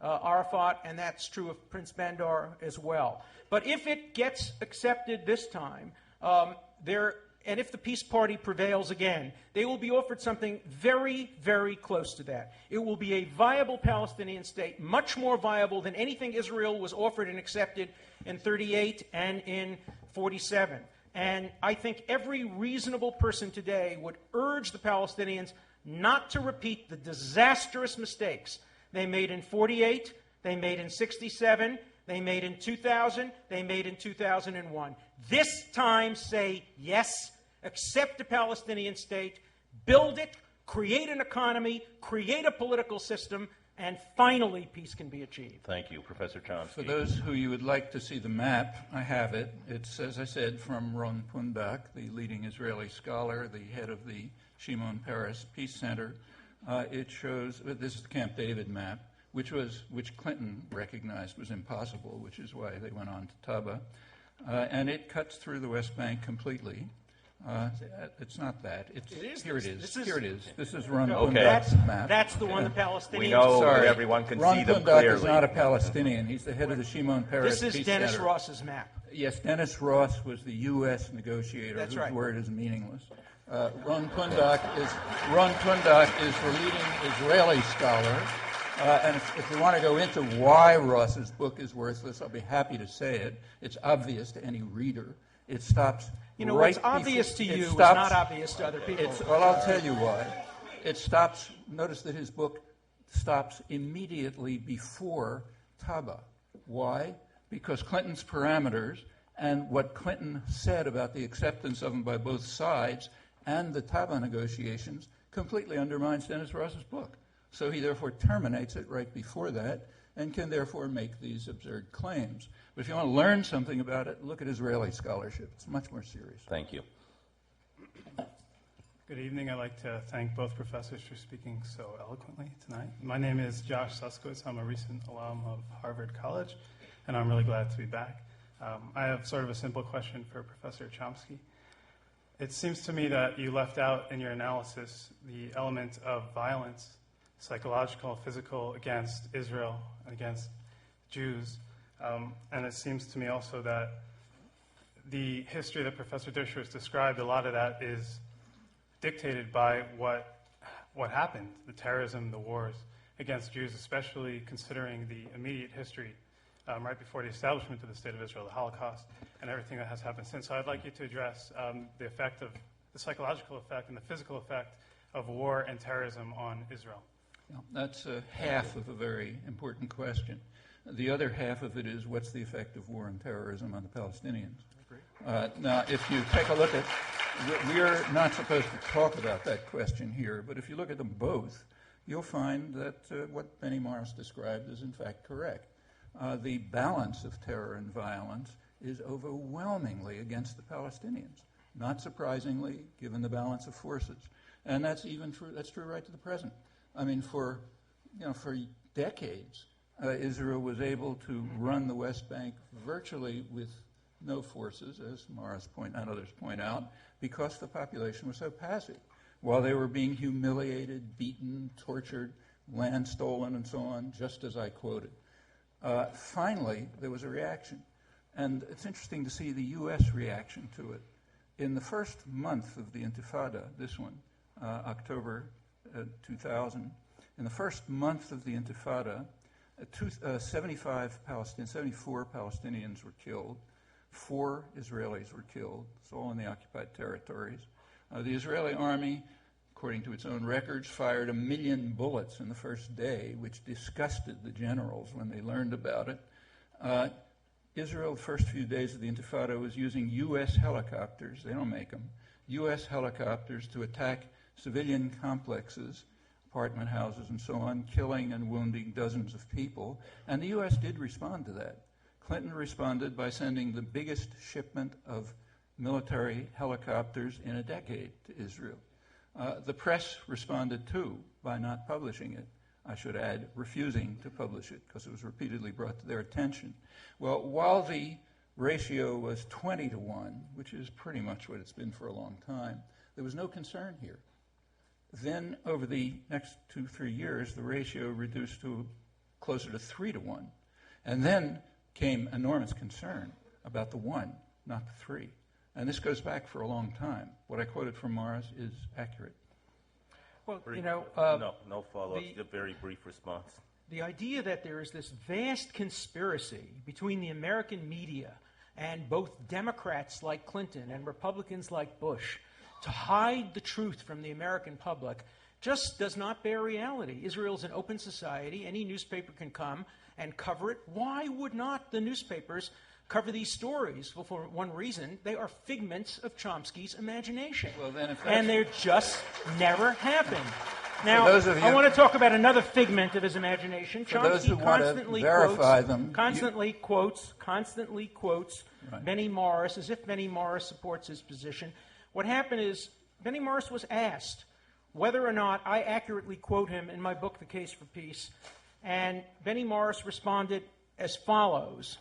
Arafat, and that's true of Prince Bandar as well. But if it gets accepted this time, and if the peace party prevails again, they will be offered something very, very close to that. It will be a viable Palestinian state, much more viable than anything Israel was offered and accepted in 38 and in 47. And I think every reasonable person today would urge the Palestinians not to repeat the disastrous mistakes they made in 48, they made in 67, they made in 2000, they made in 2001. This time say yes, accept a Palestinian state, build it, create an economy, create a political system, and finally peace can be achieved. Thank you. Professor Chomsky. For those who you would like to see the map, I have it. It's, as I said, from Ron Pundak, the leading Israeli scholar, the head of the Shimon Peres Peace Center. It shows, this is the Camp David map, which Clinton recognized was impossible, which is why they went on to Taba. And it cuts through the West Bank completely. It's not that. Here it is. This is Ron Pundak's map. That's the one the Palestinians... We know everyone can see them clearly. Ron Pundak is not a Palestinian. He's the head of the Shimon Peres Peace Center. This is Dennis Ross's map. Yes, Dennis Ross was the U.S. negotiator whose word is meaningless. Ron Pundak is the leading Israeli scholar. And if you want to go into why Ross's book is worthless, I'll be happy to say it. It's obvious to any reader. It stops... what's obvious to you is not obvious to other people. Well, I'll tell you why. It stops... Notice that his book stops immediately before Taba. Why? Because Clinton's parameters and what Clinton said about the acceptance of them by both sides and the Taba negotiations completely undermines Dennis Ross's book. So he therefore terminates it right before that and can therefore make these absurd claims. But if you want to learn something about it, look at Israeli scholarship. It's much more serious. Thank you. Good evening. I'd like to thank both professors for speaking so eloquently tonight. My name is Josh Suskowitz. I'm a recent alum of Harvard College, and I'm really glad to be back. I have sort of a simple question for Professor Chomsky. It seems to me that you left out in your analysis the element of violence, psychological, physical, against Israel and against Jews. And it seems to me also that the history that Professor Dershowitz described, a lot of that is dictated by what happened, the terrorism, the wars against Jews, especially considering the immediate history right before the establishment of the State of Israel, the Holocaust, and everything that has happened since. So I'd like you to address the effect of the psychological effect and the physical effect of war and terrorism on Israel? That's half of a very important question. The other half of it is, what's the effect of war and terrorism on the Palestinians? Now, if you take a look at, we're not supposed to talk about that question here, but if you look at them both, you'll find that what Benny Morris described is in fact correct. The balance of terror and violence is overwhelmingly against the Palestinians, not surprisingly, given the balance of forces. And that's true right to the present. I mean, for decades, Israel was able to run the West Bank virtually with no forces, as Morris and others point out, because the population was so passive. While they were being humiliated, beaten, tortured, land stolen, and so on, just as I quoted. Finally, there was a reaction. And it's interesting to see the U.S. reaction to it. In the first month of the Intifada, this one, October 2000, in the first month of the Intifada, 74 Palestinians were killed, 4 Israelis were killed. It's all in the occupied territories. The Israeli army, according to its own records, fired 1 million bullets in the first day, which disgusted the generals when they learned about it. Israel, the first few days of the Intifada, was using U.S. helicopters, they don't make them, U.S. helicopters to attack civilian complexes, apartment houses and so on, killing and wounding dozens of people. And the U.S. did respond to that. Clinton responded by sending the biggest shipment of military helicopters in a decade to Israel. The press responded too by not publishing it. I should add, refusing to publish it because it was repeatedly brought to their attention. Well, while the ratio was 20-1, which is pretty much what it's been for a long time, there was no concern here. Then over the next 2-3 years, the ratio reduced to closer to 3-1. And then came enormous concern about the 1, not the 3. And this goes back for a long time. What I quoted from Morris is accurate. Well, no follow-up, just a very brief response. The idea that there is this vast conspiracy between the American media and both Democrats like Clinton and Republicans like Bush to hide the truth from the American public just does not bear reality. Israel's an open society. Any newspaper can come and cover it. Why would not the newspapers cover these stories? Well, for one reason, they are figments of Chomsky's imagination. Well, then and they're just never happened. Now, I want to talk about another figment of his imagination. Chomsky constantly quotes right. Benny Morris as if Benny Morris supports his position. What happened is Benny Morris was asked whether or not I accurately quote him in my book, The Case for Peace, and Benny Morris responded as follows.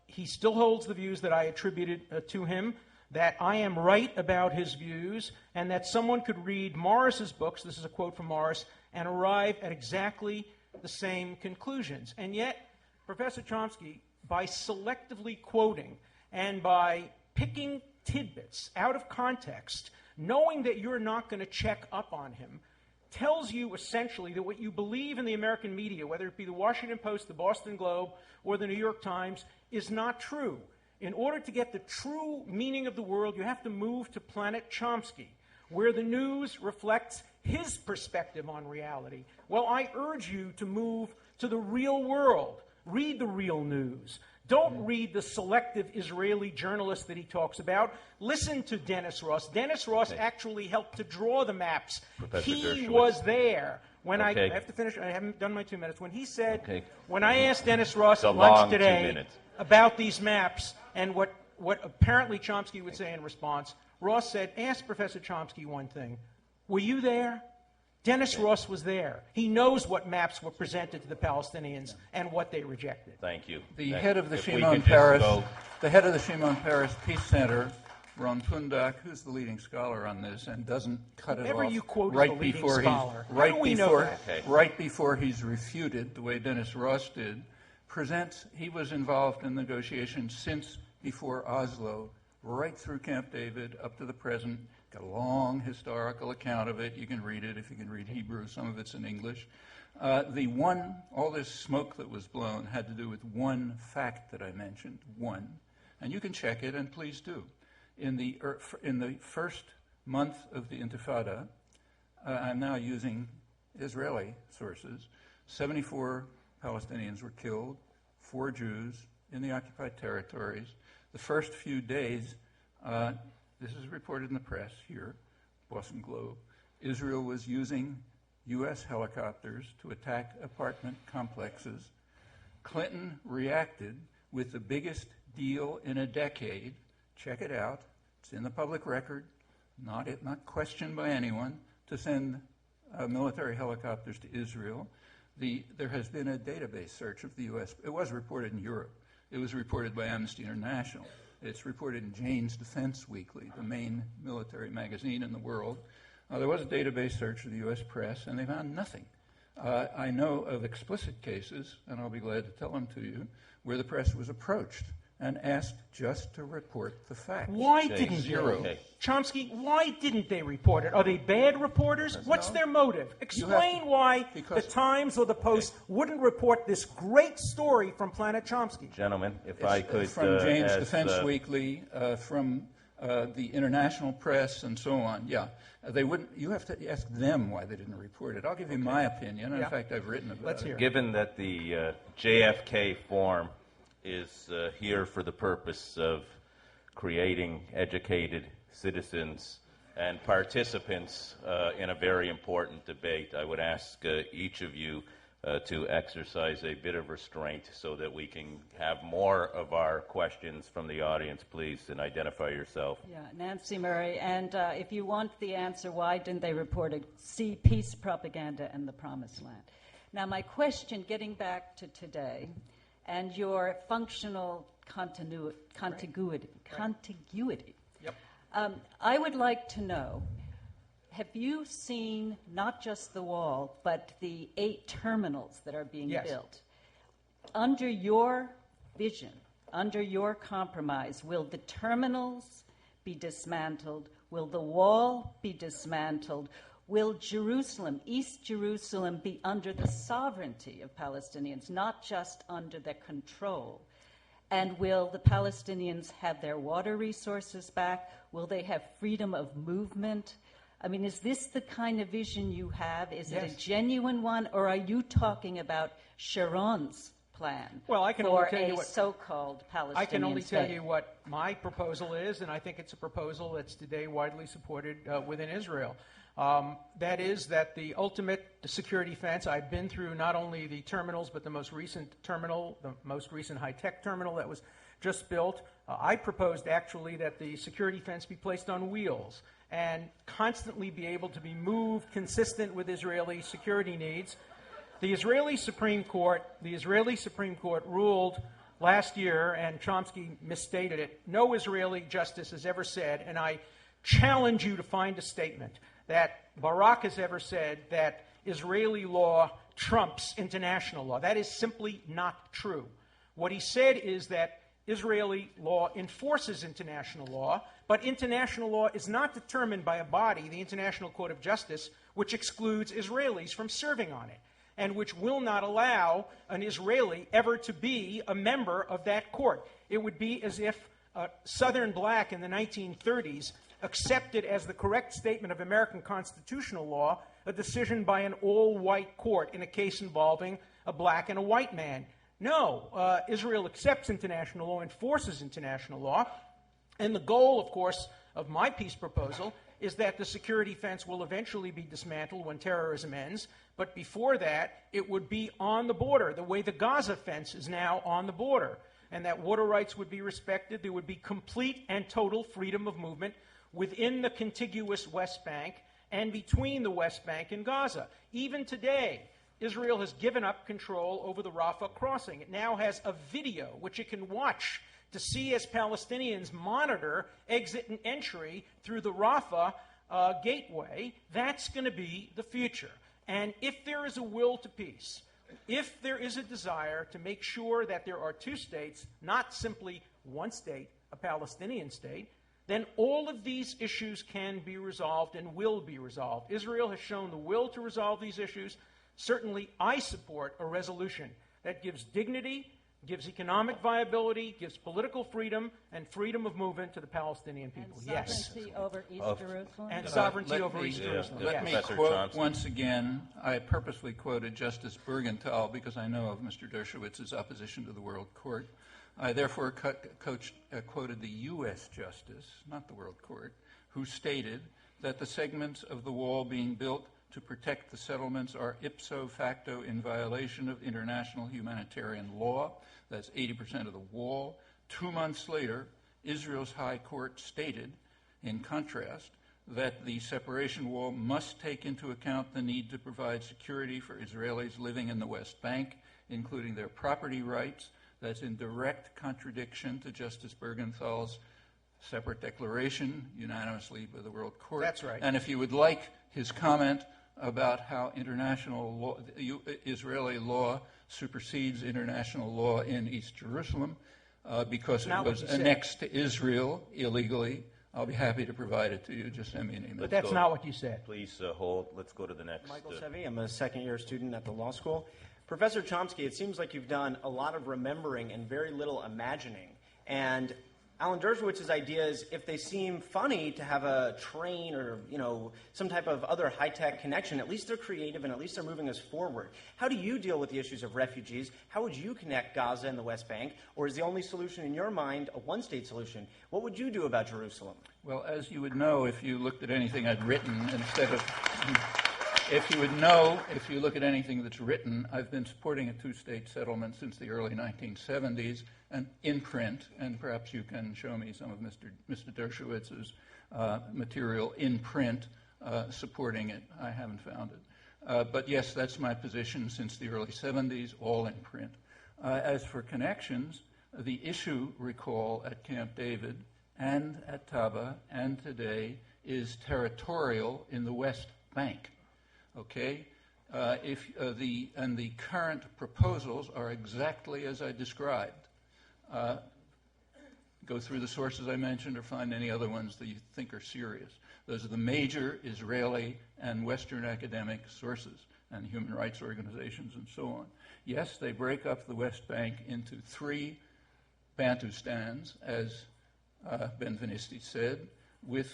He still holds the views that I attributed to him, that I am right about his views, and that someone could read Morris's books, this is a quote from Morris, and arrive at exactly the same conclusions. And yet, Professor Chomsky, by selectively quoting and by picking tidbits out of context, knowing that you're not going to check up on him, tells you essentially that what you believe in the American media, whether it be the Washington Post, the Boston Globe, or the New York Times, is not true. In order to get the true meaning of the world, you have to move to Planet Chomsky, where the news reflects his perspective on reality. Well, I urge you to move to the real world. Read the real news. Don't read the selective Israeli journalist that he talks about. Listen to Dennis Ross. Dennis Ross actually helped to draw the maps. Professor He Dershowitz. Was there. When I have to finish, I haven't done my 2 minutes. When he said, when I asked Dennis Ross at lunch today about these maps and what apparently Chomsky would say in response, Ross said, ask Professor Chomsky one thing. Were you there? Dennis Ross was there. He knows what maps were presented to the Palestinians and what they rejected. Thank you. The head of the Shimon Peres Peace Center, Ron Pundak, who's the leading scholar on this and doesn't cut it off you quote right the before scholar. he's right before he's refuted, the way Dennis Ross did, presents he was involved in negotiations since before Oslo, right through Camp David up to the present. Got a long historical account of it. You can read it if you can read Hebrew. Some of it's in English. All this smoke that was blown had to do with one fact that I mentioned, one. And you can check it, and please do. In the first month of the Intifada, I'm now using Israeli sources, 74 Palestinians were killed, 4 Jews in the occupied territories. The first few days, this is reported in the press here, Boston Globe, Israel was using U.S. helicopters to attack apartment complexes. Clinton reacted with the biggest deal in a decade. Check it out. It's in the public record, not questioned by anyone, to send military helicopters to Israel. There has been a database search of the U.S. It was reported in Europe. It was reported by Amnesty International. It's reported in Jane's Defense Weekly, the main military magazine in the world. There was a database search of the U.S. press, and they found nothing. I know of explicit cases, and I'll be glad to tell them to you, where the press was approached and asked just to report the facts. Why didn't zero? they? Chomsky, why didn't they report it? Are they bad reporters? What's their motive? Explain why the Times or the Post wouldn't report this great story from Planet Chomsky. Gentlemen, if I could... From Jane's Defense Weekly, from the international press, and so on. Yeah, they wouldn't. You have to ask them why they didn't report it. I'll give you my opinion. In fact, I've written about it. Let's hear it. Given that the JFK Forum is here for the purpose of creating educated citizens and participants in a very important debate, I would ask each of you to exercise a bit of restraint so that we can have more of our questions from the audience, please, and identify yourself. Yeah, Nancy Murray. And if you want the answer, why didn't they report it? See Peace Propaganda and the Promised Land. Now, my question, getting back to today, and your functional contiguity. Yep. I would like to know, have you seen not just the wall, but the 8 terminals that are being built? Under your vision, under your compromise, will the terminals be dismantled? Will the wall be dismantled? Will Jerusalem, East Jerusalem, be under the sovereignty of Palestinians, not just under their control? And will the Palestinians have their water resources back? Will they have freedom of movement? I mean, is this the kind of vision you have? Is it a genuine one, or are you talking about Sharon's plan for a so-called Palestinian I can only state? tell you what my proposal is, and I think it's a proposal that's today widely supported within Israel. That is that the ultimate security fence, I've been through not only the terminals, but the most recent terminal, the most recent high-tech terminal that was just built. I proposed actually that the security fence be placed on wheels and constantly be able to be moved consistent with Israeli security needs. The Israeli Supreme Court ruled last year, and Chomsky misstated it, no Israeli justice has ever said, and I challenge you to find a statement that Barak has ever said that Israeli law trumps international law. That is simply not true. What he said is that Israeli law enforces international law, but international law is not determined by a body, the International Court of Justice, which excludes Israelis from serving on it, and which will not allow an Israeli ever to be a member of that court. It would be as if a Southern black in the 1930s accepted as the correct statement of American constitutional law a decision by an all-white court in a case involving a black and a white man. No, Israel accepts international law, enforces international law, and the goal, of course, of my peace proposal is that the security fence will eventually be dismantled when terrorism ends, but before that, it would be on the border, the way the Gaza fence is now on the border, and that water rights would be respected. There would be complete and total freedom of movement within the contiguous West Bank and between the West Bank and Gaza. Even today, Israel has given up control over the Rafah crossing. It now has a video which it can watch to see as Palestinians monitor exit and entry through the Rafah gateway. That's going to be the future. And if there is a will to peace, if there is a desire to make sure that there are 2 states, not simply one state, a Palestinian state, then all of these issues can be resolved and will be resolved. Israel has shown the will to resolve these issues. Certainly, I support a resolution that gives dignity, gives economic viability, gives political freedom, and freedom of movement to the Palestinian people. And sovereignty over East Jerusalem? And sovereignty over East Jerusalem. Let me quote once again. I purposely quoted Justice Bergenthal because I know of Mr. Dershowitz's opposition to the World Court. I therefore quoted the U.S. Justice, not the World Court, who stated that the segments of the wall being built to protect the settlements are ipso facto in violation of international humanitarian law. That's 80% of the wall. 2 months later, Israel's High Court stated, in contrast, that the separation wall must take into account the need to provide security for Israelis living in the West Bank, including their property rights. That's in direct contradiction to Justice Bergenthal's separate declaration, unanimously by the World Court. That's right. And if you would like his comment about how international law, Israeli law supersedes international law in East Jerusalem because it was annexed to Israel illegally, I'll be happy to provide it to you. Just send me an email. But that's not what you said. Please hold. Let's go to the next. Michael Sevi. I'm a second-year student at the law school. Professor Chomsky, it seems like you've done a lot of remembering and very little imagining. And Alan Dershowitz's idea is if they seem funny to have a train or, some type of other high-tech connection, at least they're creative and at least they're moving us forward. How do you deal with the issues of refugees? How would you connect Gaza and the West Bank? Or is the only solution in your mind a one-state solution? What would you do about Jerusalem? Well, as you would know if you looked at anything I'd written instead of... If you look at anything that's written, I've been supporting a two-state settlement since the early 1970s, and in print, and perhaps you can show me some of Mr. Dershowitz's material in print supporting it. I haven't found it. But yes, that's my position since the early 70s, all in print. As for connections, the issue, recall, at Camp David and at Taba and today is territorial in the West Bank. Okay, the current proposals are exactly as I described. Go through the sources I mentioned or find any other ones that you think are serious. Those are the major Israeli and Western academic sources and human rights organizations and so on. Yes, they break up the West Bank into 3 Bantustans, as Benvenisti said, with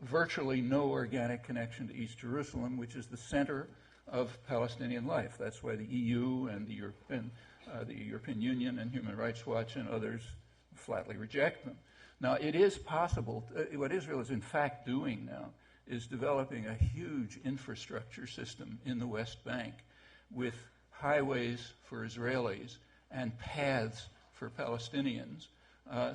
virtually no organic connection to East Jerusalem, which is the center of Palestinian life. That's why the EU and the European Union and Human Rights Watch and others flatly reject them. Now, it is possible, what Israel is in fact doing now is developing a huge infrastructure system in the West Bank with highways for Israelis and paths for Palestinians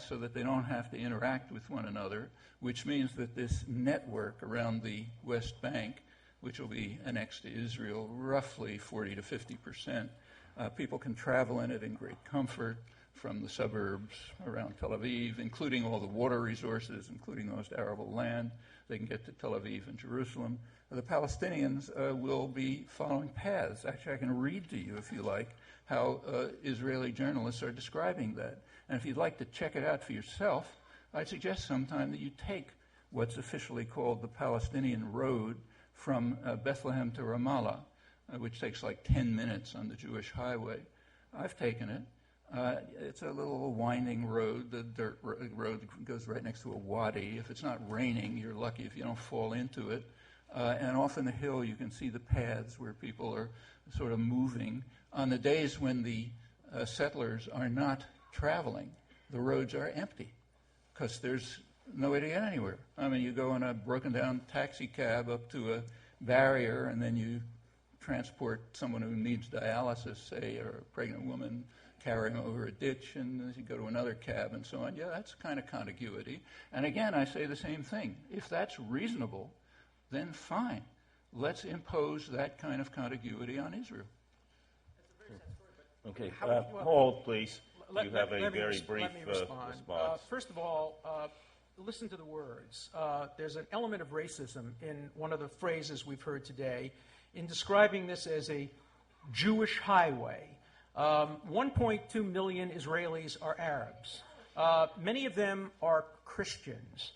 so that they don't have to interact with one another, which means that this network around the West Bank, which will be annexed to Israel, roughly 40 to 50%, people can travel in it in great comfort from the suburbs around Tel Aviv, including all the water resources, including the most arable land. They can get to Tel Aviv and Jerusalem. The Palestinians will be following paths. Actually, I can read to you, if you like, how Israeli journalists are describing that. And if you'd like to check it out for yourself, I'd suggest sometime that you take what's officially called the Palestinian Road from Bethlehem to Ramallah, which takes like 10 minutes on the Jewish highway. I've taken it. It's a little winding road. The dirt road goes right next to a wadi. If it's not raining, you're lucky if you don't fall into it. And off in the hill, you can see the paths where people are sort of moving. On the days when the settlers are not traveling, the roads are empty because there's no way to get anywhere. I mean, you go in a broken-down taxi cab up to a barrier, and then you transport someone who needs dialysis, say, or a pregnant woman, carry them over a ditch, and then you go to another cab and so on. Yeah, that's kind of contiguity. And again, I say the same thing. If that's reasonable, then fine. Let's impose that kind of contiguity on Israel. Okay, hold, please. You have a very brief response. First of all, listen to the words. There's an element of racism in one of the phrases we've heard today in describing this as a Jewish highway. 1.2 million Israelis are Arabs. Many of them are Christians.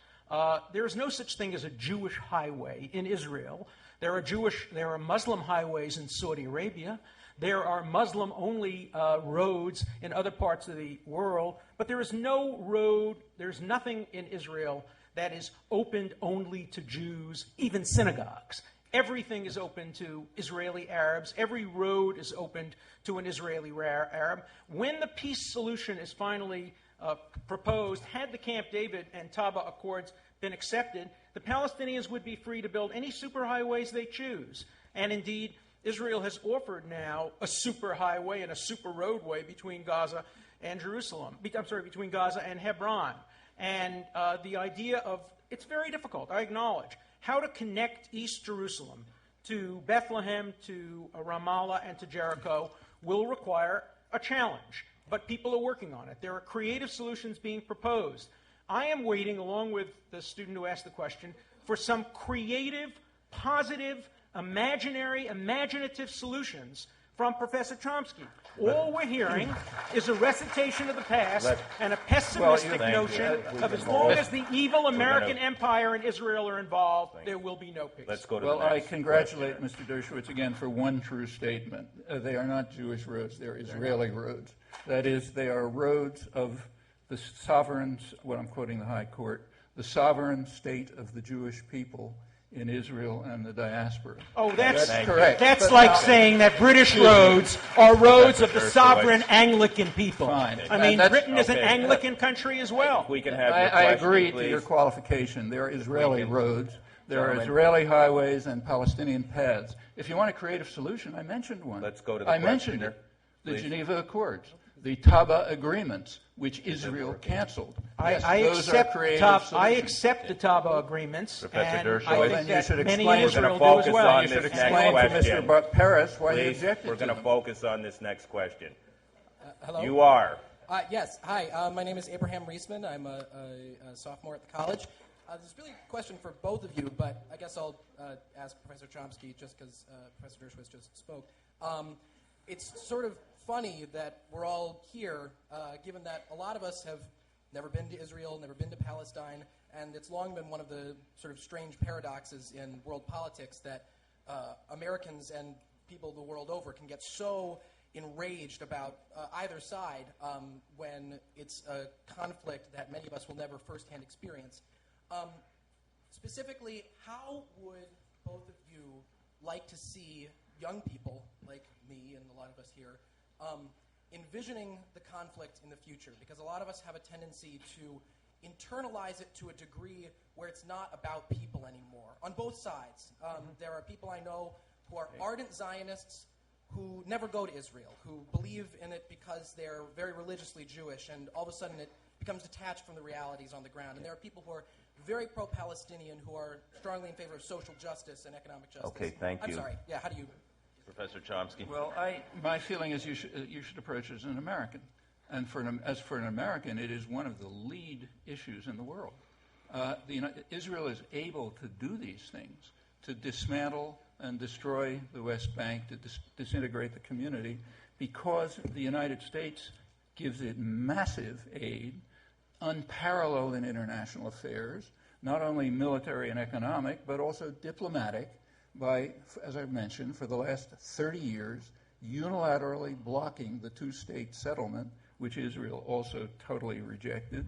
There is no such thing as a Jewish highway in Israel. There are Muslim highways in Saudi Arabia. There are Muslim-only roads in other parts of the world, but there is no road, there's nothing in Israel that is opened only to Jews, even synagogues. Everything is open to Israeli Arabs. Every road is opened to an Israeli Arab. When the peace solution is finally proposed, had the Camp David and Taba Accords been accepted, the Palestinians would be free to build any superhighways they choose. And indeed, Israel has offered now a superhighway and a super roadway between Gaza and Jerusalem. Between Gaza and Hebron. And the idea of, it's very difficult, I acknowledge, how to connect East Jerusalem to Bethlehem, to Ramallah, and to Jericho will require a challenge. But people are working on it. There are creative solutions being proposed. I am waiting, along with the student who asked the question, for some creative, positive, imaginative solutions from Professor Chomsky. All we're hearing is a recitation of the past and a pessimistic notion of as long as the evil American empire and Israel are involved, there will be no peace. Let's go to well, the next I congratulate Mr. Dershowitz again for one true statement. They are not Jewish roads, they're Israeli roads. That is, they are roads of the sovereign, what I'm quoting the High Court, the sovereign state of the Jewish people in Israel and the diaspora. Oh, that's correct. That's like saying that British roads are roads of the sovereign Anglican people. Fine. I mean, Britain is an Anglican country as well. We can have I agree to your qualification. There are Israeli roads, there are Israeli highways and Palestinian paths. If you want a creative solution, I mentioned one. Let's go to the I mentioned questioner, it. The please. Geneva Accords, the Taba agreements, which Israel canceled. Yes, I those are creative solutions. I accept the Taba agreements, Professor and Dershowitz. I Then think you should that many explain- in We're Israel gonna do as focus well. on You should this explain next to question. Mr. Paris why he Please, objected we're to going to them. focus on this next question. Hello? You are. Yes. Hi. My name is Abraham Reisman. I'm a sophomore at the college. This is really a question for both of you, but I guess I'll ask Professor Chomsky just because Professor Dershowitz just spoke. It's sort of funny that we're all here, given that a lot of us have never been to Israel, never been to Palestine, and it's long been one of the sort of strange paradoxes in world politics that Americans and people the world over can get so enraged about either side when it's a conflict that many of us will never firsthand experience. Specifically, how would both of you like to see young people like me and a lot of us here envisioning the conflict in the future? Because a lot of us have a tendency to internalize it to a degree where it's not about people anymore, on both sides. There are people I know who are ardent Zionists who never go to Israel, who believe in it because they're very religiously Jewish, and all of a sudden it becomes detached from the realities on the ground. And there are people who are very pro-Palestinian who are strongly in favor of social justice and economic justice. Okay, thank you. I'm sorry. Yeah, how do you... Professor Chomsky. Well, my feeling is you should approach it as an American. And as for an American, it is one of the lead issues in the world. Israel is able to do these things, to dismantle and destroy the West Bank, to disintegrate the community, because the United States gives it massive aid, unparalleled in international affairs, not only military and economic, but also diplomatic, by, as I've mentioned, for the last 30 years, unilaterally blocking the two-state settlement, which Israel also totally rejected,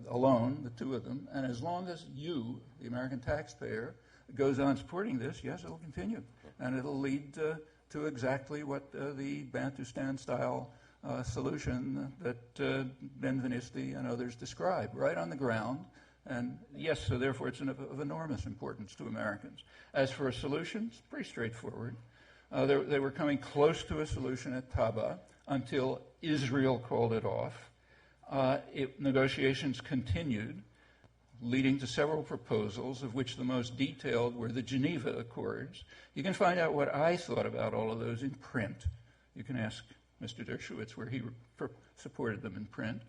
alone, the two of them. And as long as you, the American taxpayer, goes on supporting this, yes, it'll continue. And it'll lead to exactly what the Bantustan-style solution that Ben-Veniste and others describe, right on the ground. And yes, so therefore it's of enormous importance to Americans. As for a solution, it's pretty straightforward. They were coming close to a solution at Taba until Israel called it off. Negotiations continued, leading to several proposals, of which the most detailed were the Geneva Accords. You can find out what I thought about all of those in print. You can ask Mr. Dershowitz where he supported them in print.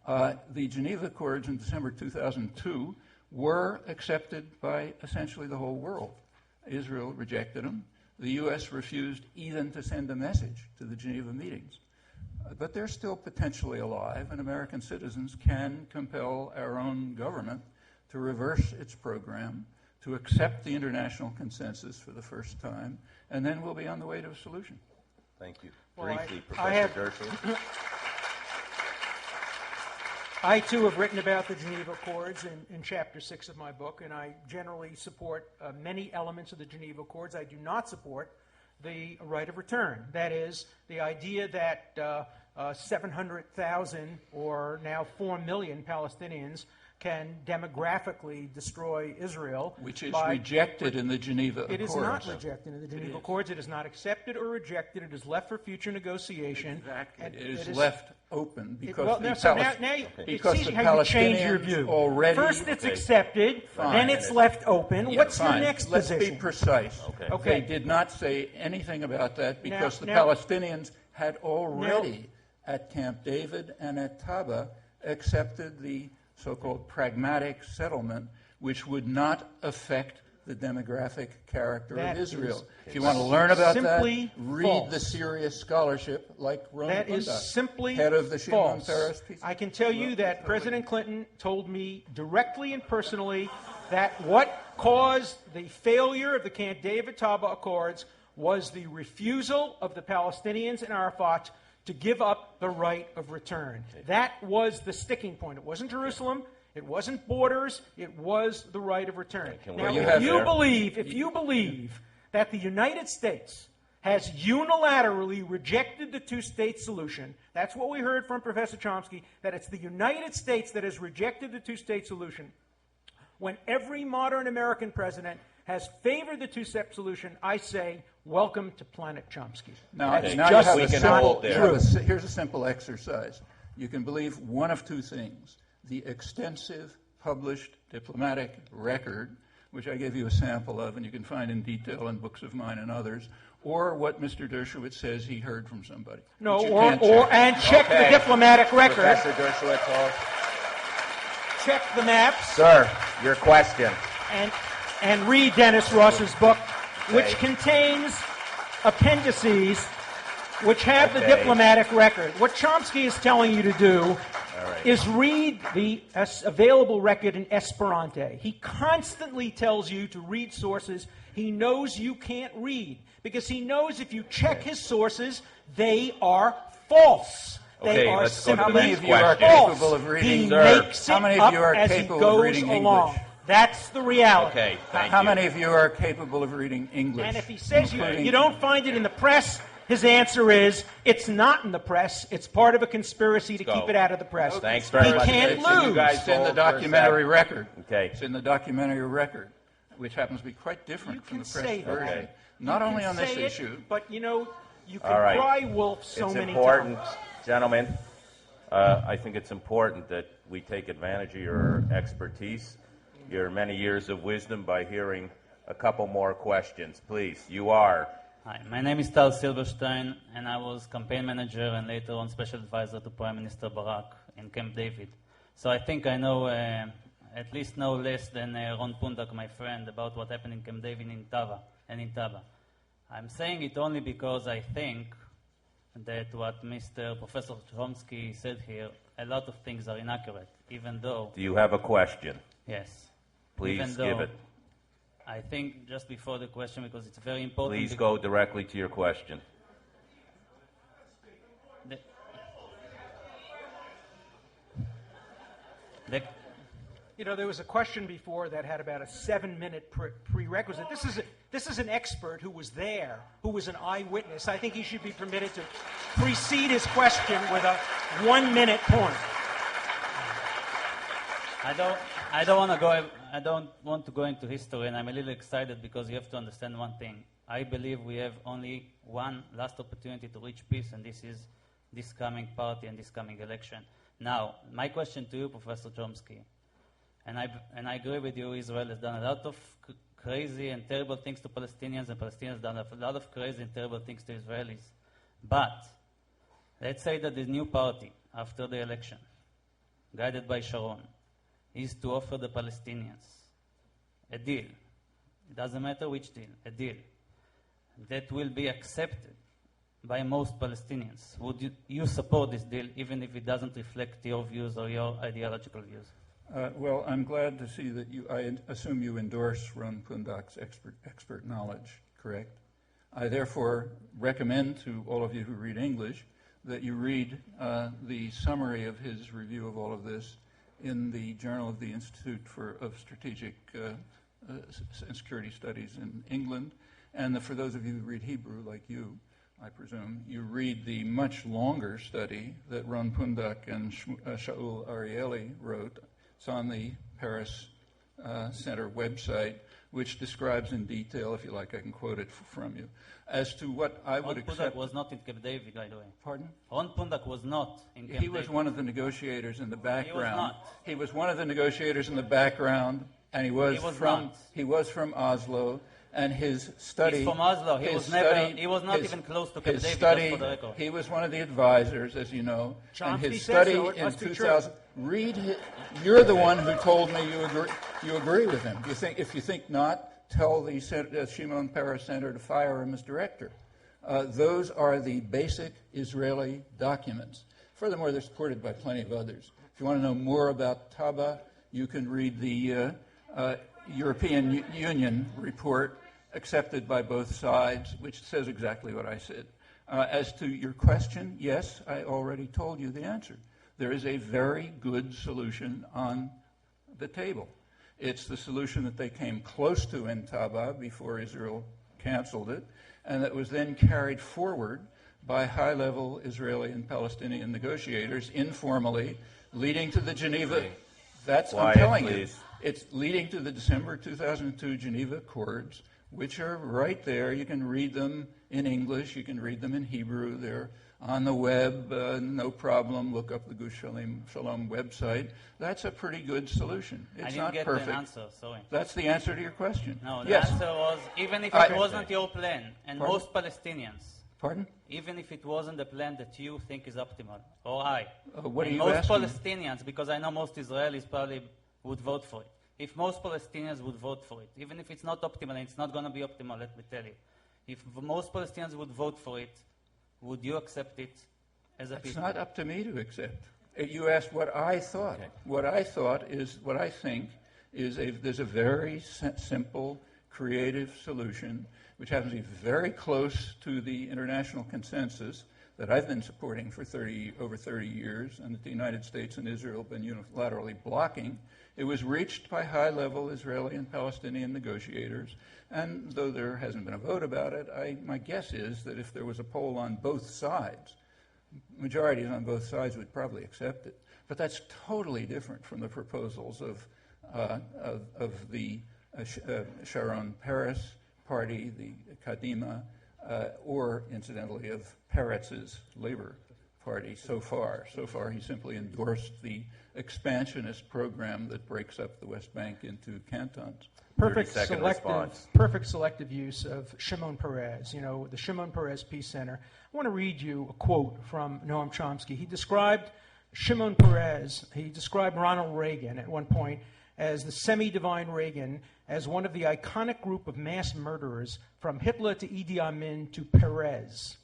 The Geneva Accords in December 2002 were accepted by essentially the whole world. Israel rejected them. The U.S. refused even to send a message to the Geneva meetings. But they're still potentially alive, and American citizens can compel our own government to reverse its program, to accept the international consensus for the first time, and then we'll be on the way to a solution. Thank you. Well, Briefly, Professor Dershowitz. I, too, have written about the Geneva Accords in Chapter 6 of my book, and I generally support many elements of the Geneva Accords. I do not support the right of return. That is, the idea that 700,000 or now 4 million Palestinians can demographically destroy Israel. Which is rejected in the Geneva Accords. It is not rejected in the Geneva Accords. It is not accepted or rejected. It is left for future negotiation. Exactly. It is left open because now because the how you change your Palestinians view. already... First it's accepted, then it's left open. Yeah, What's fine. your next Let's position? be precise. Okay. They did not say anything about that because the now- Palestinians had already at Camp David and at Taba accepted the so-called pragmatic settlement, which would not affect the demographic character That of Israel. is If you want to learn about that, simply read false. the serious scholarship like Ron That is Pundak, simply head of the Shimon false. Peres Peace. I can tell you that President Clinton told me directly and personally that what caused the failure of the Camp David-Taba Accords was the refusal of the Palestinians and Arafat to give up the right of return. That was the sticking point. It wasn't Jerusalem. It wasn't borders. It was the right of return. Now, if you believe that the United States has unilaterally rejected the two-state solution, that's what we heard from Professor Chomsky, that it's the United States that has rejected the two-state solution, when every modern American president has favored the two-step solution, I say, welcome to Planet Chomsky. Now That's you just have a not true. Here's a simple exercise. You can believe one of two things: the extensive published diplomatic record, which I gave you a sample of, and you can find in detail in books of mine and others, or what Mr. Dershowitz says he heard from somebody. No, check the diplomatic record. Professor Dershowitz, check the maps. Sir, your question. And read Dennis Ross's book, which contains appendices which have the diplomatic record. What Chomsky is telling you to do is read the available record in Esperanto. He constantly tells you to read sources he knows you can't read, because he knows if you check his sources, they are false. They are simply How many of you are false. capable of reading? He makes How many it of up you are as he capable goes of reading along. English? That's the reality. Okay, thank How you. many of you are capable of reading English? And if he says you don't find it in the press, his answer is, it's not in the press. It's part of a conspiracy to keep it out of the press. Thanks very much. He can't lose. It's in the documentary record. Okay. It's in the documentary record, which happens to be quite different from the press version. Okay. Not You only can on this say it, issue. but you can All right. cry wolf so it's many important, times. gentlemen. I think it's important that we take advantage of your expertise, your many years of wisdom, by hearing a couple more questions. Please, you are. Hi, my name is Tal Silberstein, and I was campaign manager and later on special advisor to Prime Minister Barak in Camp David. So I think I know, at least know less than Ron Pundak, my friend, about what happened in Camp David in Taba. I'm saying it only because I think that what Mr. Professor Chomsky said here, a lot of things are inaccurate, even though... Do you have a question? Yes. Please give it. I think just before the question, because it's very important... Please go directly to your question. There was a question before that had about a 7-minute prerequisite. This is an expert who was there, who was an eyewitness. I think he should be permitted to precede his question with a 1-minute point. I don't want to go into history, and I'm a little excited because you have to understand one thing. I believe we have only one last opportunity to reach peace, and this is this coming party and this coming election. Now, my question to you, Professor Chomsky, and I agree with you, Israel has done a lot of crazy and terrible things to Palestinians, and Palestinians have done a lot of crazy and terrible things to Israelis. But let's say that the new party, after the election, guided by Sharon, is to offer the Palestinians a deal. It doesn't matter which deal, a deal that will be accepted by most Palestinians. Would you support this deal, even if it doesn't reflect your views or your ideological views? Well, I'm glad to see that I assume you endorse Ron Pundak's expert knowledge, correct? I therefore recommend to all of you who read English that you read the summary of his review of all of this in the Journal of the Institute of Strategic and Security Studies in England. And for those of you who read Hebrew, like you, I presume, you read the much longer study that Ron Pundak and Shaul Arieli wrote. It's on the Paris Center website, which describes in detail, if you like, I can quote it from you, as to what I would accept. Ron Pundak was not in Camp David, by the way. Pardon? Ron Pundak was not in Camp David. He was one of the negotiators in the background. He was not. He was one of the negotiators in the background, and he was from Oslo. And his study. He's from Oslo. He was not even close to Camp David. Just for the record. He was one of the advisors, as you know. Chomsky and his study so in 2000. You're the one who told me you agree with him. If you think not, tell the Shimon Peres Center to fire him as director. Those are the basic Israeli documents. Furthermore, they're supported by plenty of others. If you want to know more about Taba, you can read the European Union report accepted by both sides, which says exactly what I said. As to your question, yes, I already told you the answer. There is a very good solution on the table. It's the solution that they came close to in Taba before Israel canceled it, and that was then carried forward by high-level Israeli and Palestinian negotiators informally, leading to the Geneva. I'm telling you. It's leading to the December 2002 Geneva Accords, which are right there. You can read them in English. You can read them in Hebrew. They're on the web, no problem. Look up the Gush Shalom website. That's a pretty good solution. It's not perfect. I didn't get the answer, sorry. That's the answer to your question. No, the answer was, even if it wasn't your plan, and Pardon? most Palestinians, Pardon? Even if it wasn't the plan that you think is optimal, or I, what are you most asking? Palestinians, because I know most Israelis probably would vote for it. If most Palestinians would vote for it, even if it's not optimal, and it's not going to be optimal, let me tell you. If most Palestinians would vote for it, would you accept it as a It's not up to me to accept. You asked what I thought. Okay. What I think is there's a very simple, creative solution, which happens to be very close to the international consensus that I've been supporting for over 30 years, and that the United States and Israel have been unilaterally blocking. It was reached by high-level Israeli and Palestinian negotiators, and though there hasn't been a vote about it, my guess is that if there was a poll on both sides, majorities on both sides would probably accept it. But that's totally different from the proposals of the Sharon Peres party, the Kadima, or, incidentally, of Peretz's Labor Party so far. So far, he simply endorsed the expansionist program that breaks up the West Bank into cantons. Perfect selective use of Shimon Peres, the Shimon Peres Peace Center. I want to read you a quote from Noam Chomsky. He described Shimon Peres, he described Ronald Reagan at one point as the semi-divine Reagan, as one of the iconic group of mass murderers from Hitler to Idi Amin to Peres.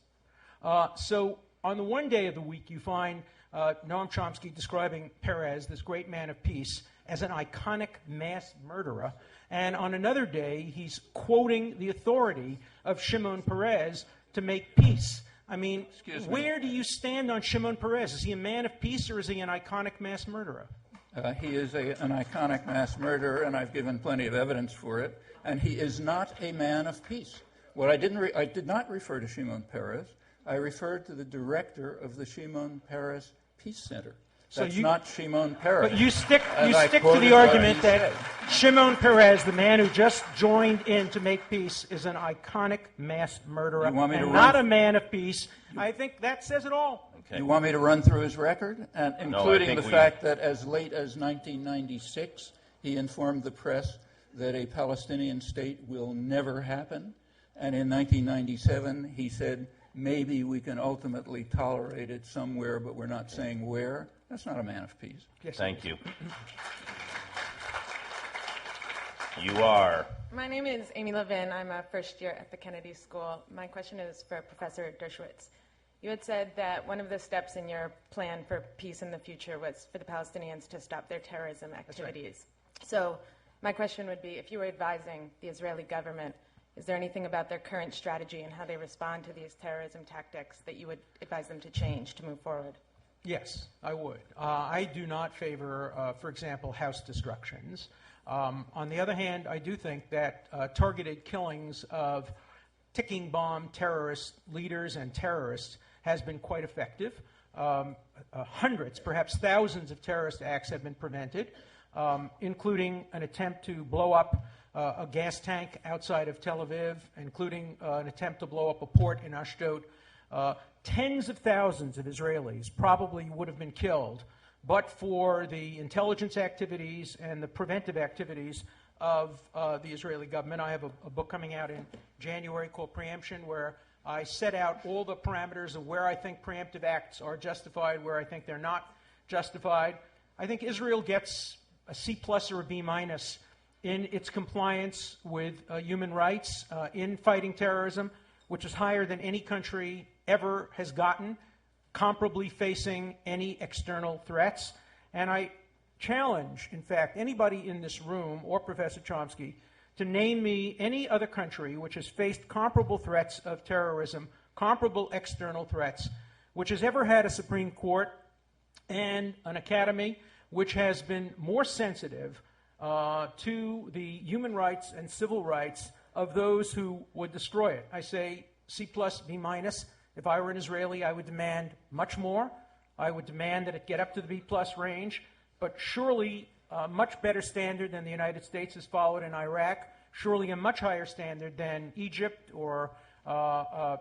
So on the one day of the week, you find Noam Chomsky describing Peres, this great man of peace, as an iconic mass murderer. And on another day, he's quoting the authority of Shimon Peres to make peace. I mean, where do you stand on Shimon Peres? Is he a man of peace, or is he an iconic mass murderer? He is an iconic mass murderer, and I've given plenty of evidence for it. And he is not a man of peace. What I did not refer to Shimon Peres. I referred to the director of the Shimon Peres Peace Center. That's not Shimon Peres. But you stick to the argument that Shimon Peres, the man who just joined in to make peace, is an iconic mass murderer and not a man of peace. I think that says it all. Okay. You want me to run through his record, including the fact that as late as 1996, he informed the press that a Palestinian state will never happen, and in 1997 he said, maybe we can ultimately tolerate it somewhere, but we're not saying where. That's not a man of peace. Yes, thank you. You are. My name is Amy Levin. I'm a first year at the Kennedy School. My question is for Professor Dershowitz. You had said that one of the steps in your plan for peace in the future was for the Palestinians to stop their terrorism activities. Right. So my question would be, if you were advising the Israeli government, Is there anything about their current strategy and how they respond to these terrorism tactics that you would advise them to change to move forward? Yes, I would. I do not favor, for example, house destructions. On the other hand, I do think that targeted killings of ticking bomb terrorist leaders and terrorists has been quite effective. Hundreds, perhaps thousands of terrorist acts have been prevented, including an attempt to blow up a gas tank outside of Tel Aviv, including an attempt to blow up a port in Ashdod. Tens of thousands of Israelis probably would have been killed but for the intelligence activities and the preventive activities of the Israeli government. I have a book coming out in January called Preemption, where I set out all the parameters of where I think preemptive acts are justified, where I think they're not justified. I think Israel gets a C+ or a B- in its compliance with human rights in fighting terrorism, which is higher than any country ever has gotten, comparably facing any external threats. And I challenge, in fact, anybody in this room or Professor Chomsky to name me any other country which has faced comparable threats of terrorism, comparable external threats, which has ever had a Supreme Court and an academy which has been more sensitive to the human rights and civil rights of those who would destroy it. I say C+, B-. If I were an Israeli, I would demand much more. I would demand that it get up to the B+ range, but surely a much better standard than the United States has followed in Iraq, surely a much higher standard than Egypt or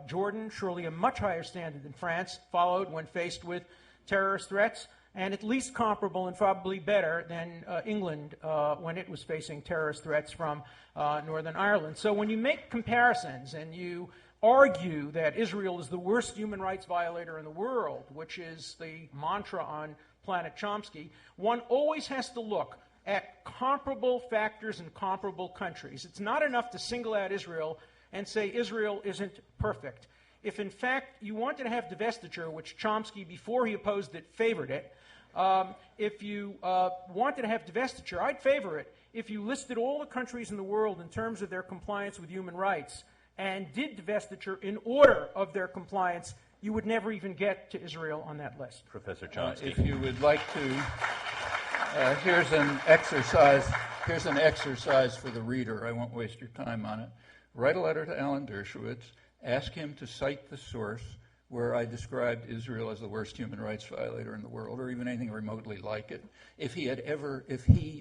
Jordan, surely a much higher standard than France followed when faced with terrorist threats, and at least comparable and probably better than England when it was facing terrorist threats from Northern Ireland. So when you make comparisons and you argue that Israel is the worst human rights violator in the world, which is the mantra on Planet Chomsky, one always has to look at comparable factors in comparable countries. It's not enough to single out Israel and say Israel isn't perfect. If, in fact, you wanted to have divestiture, which Chomsky, before he opposed it, favored it, if you wanted to have divestiture, I'd favor it if you listed all the countries in the world in terms of their compliance with human rights and did divestiture in order of their compliance. You would never even get to Israel on that list. Professor Chomsky. If you would like to, here's an exercise for the reader. I won't waste your time on it. Write a letter to Alan Dershowitz. Ask him to cite the source where I described Israel as the worst human rights violator in the world, or even anything remotely like it. If he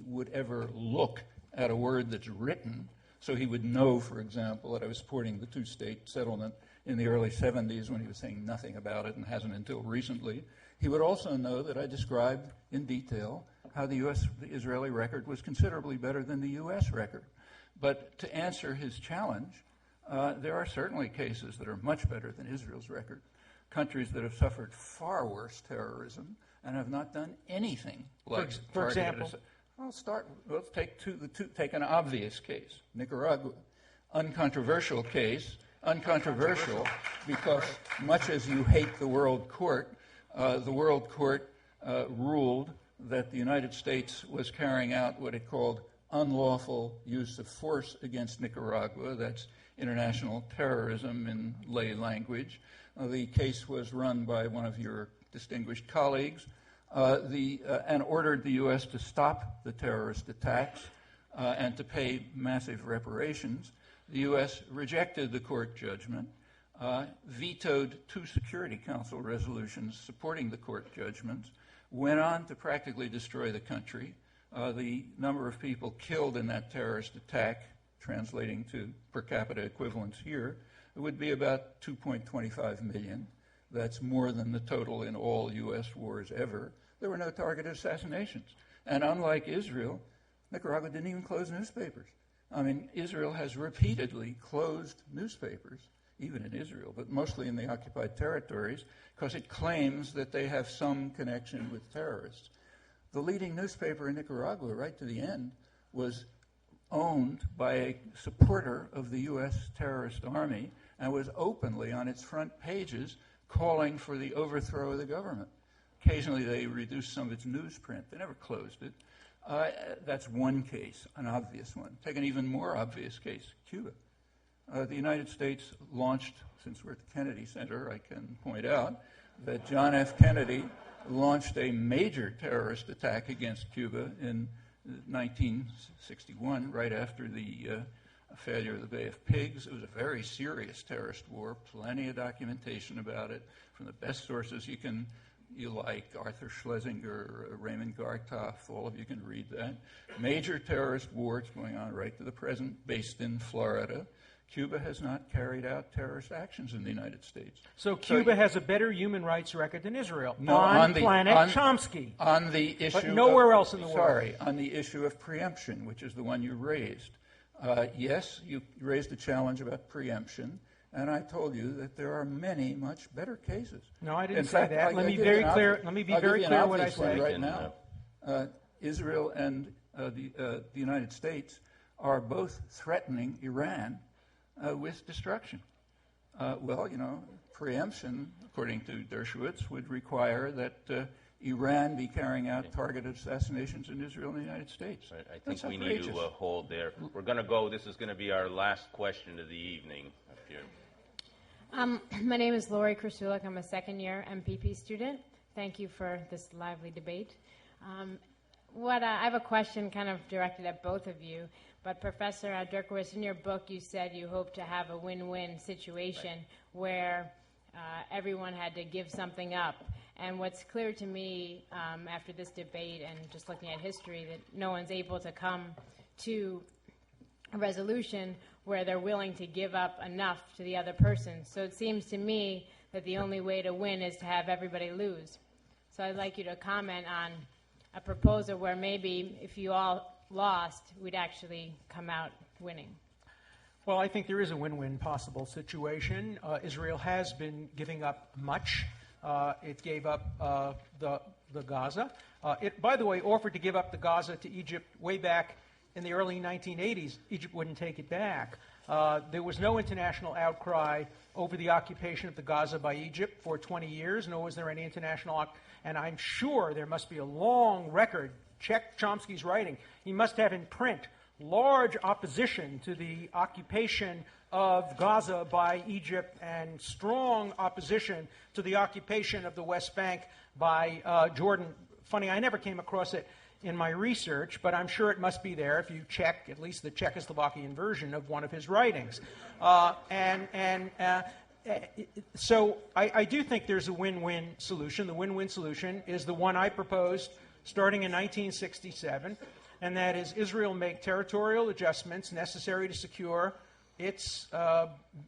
would ever look at a word that's written, so he would know, for example, that I was supporting the two-state settlement in the early 70s when he was saying nothing about it and hasn't until recently. He would also know that I described in detail how the Israeli record was considerably better than the U.S. record. But to answer his challenge, there are certainly cases that are much better than Israel's record. Countries that have suffered far worse terrorism and have not done anything like for example? Let's take an obvious case. Nicaragua. Uncontroversial case. Uncontroversial because much as you hate the World Court ruled that the United States was carrying out what it called unlawful use of force against Nicaragua. That's international terrorism in lay language. The case was run by one of your distinguished colleagues and ordered the U.S. to stop the terrorist attacks and to pay massive reparations. The U.S. rejected the court judgment, vetoed 2 Security Council resolutions supporting the court judgments, went on to practically destroy the country. The number of people killed in that terrorist attack, translating to per capita equivalents here, it would be about 2.25 million. That's more than the total in all U.S. wars ever. There were no targeted assassinations. And unlike Israel, Nicaragua didn't even close newspapers. I mean, Israel has repeatedly closed newspapers, even in Israel, but mostly in the occupied territories, because it claims that they have some connection with terrorists. The leading newspaper in Nicaragua, right to the end, was owned by a supporter of the U.S. terrorist army and was openly on its front pages calling for the overthrow of the government. Occasionally they reduced some of its newsprint. They never closed it. That's one case, an obvious one. Take an even more obvious case, Cuba. The United States launched, since we're at the Kennedy Center, I can point out that John F. Kennedy launched a major terrorist attack against Cuba in 1961, right after the failure of the Bay of Pigs. It was a very serious terrorist war, plenty of documentation about it from the best sources you like, Arthur Schlesinger, Raymond Gartoff, all of you can read that. Major terrorist war, it's going on right to the present, based in Florida. Cuba has not carried out terrorist actions in the United States. So Cuba has a better human rights record than Israel No, on Chomsky. On the issue, but nowhere else in the world. Sorry, on the issue of preemption, which is the one you raised. Yes, you raised a challenge about preemption, and I told you that there are many much better cases. No, I didn't say that. Let me be very clear. Let me be very clear what I say right now. Israel and the United States are both threatening Iran with destruction. Preemption, according to Dershowitz, would require that Iran be carrying out targeted assassinations in Israel and the United States. Right. I think we need to hold there. We're going to go. This is going to be our last question of the evening up here. My name is Lori Krasulik. I'm a second-year MPP student. Thank you for this lively debate. I have a question kind of directed at both of you. But Professor Dershowitz, in your book, you said you hope to have a win-win situation where everyone had to give something up. And what's clear to me after this debate and just looking at history, that no one's able to come to a resolution where they're willing to give up enough to the other person. So it seems to me that the only way to win is to have everybody lose. So I'd like you to comment on a proposal where maybe if you all lost, we'd actually come out winning. Well, I think there is a win-win possible situation. Israel has been giving up much. It gave up the Gaza. It, by the way, offered to give up the Gaza to Egypt way back in the early 1980s. Egypt wouldn't take it back. There was no international outcry over the occupation of the Gaza by Egypt for 20 years, nor was there any international and I'm sure there must be a long record. Check Chomsky's writing. He must have in print large opposition to the occupation of Gaza by Egypt and strong opposition to the occupation of the West Bank by Jordan. Funny, I never came across it in my research, but I'm sure it must be there if you check at least the Czechoslovakian version of one of his writings. So I do think there's a win-win solution. The win-win solution is the one I proposed starting in 1967, and that is Israel make territorial adjustments necessary to secure its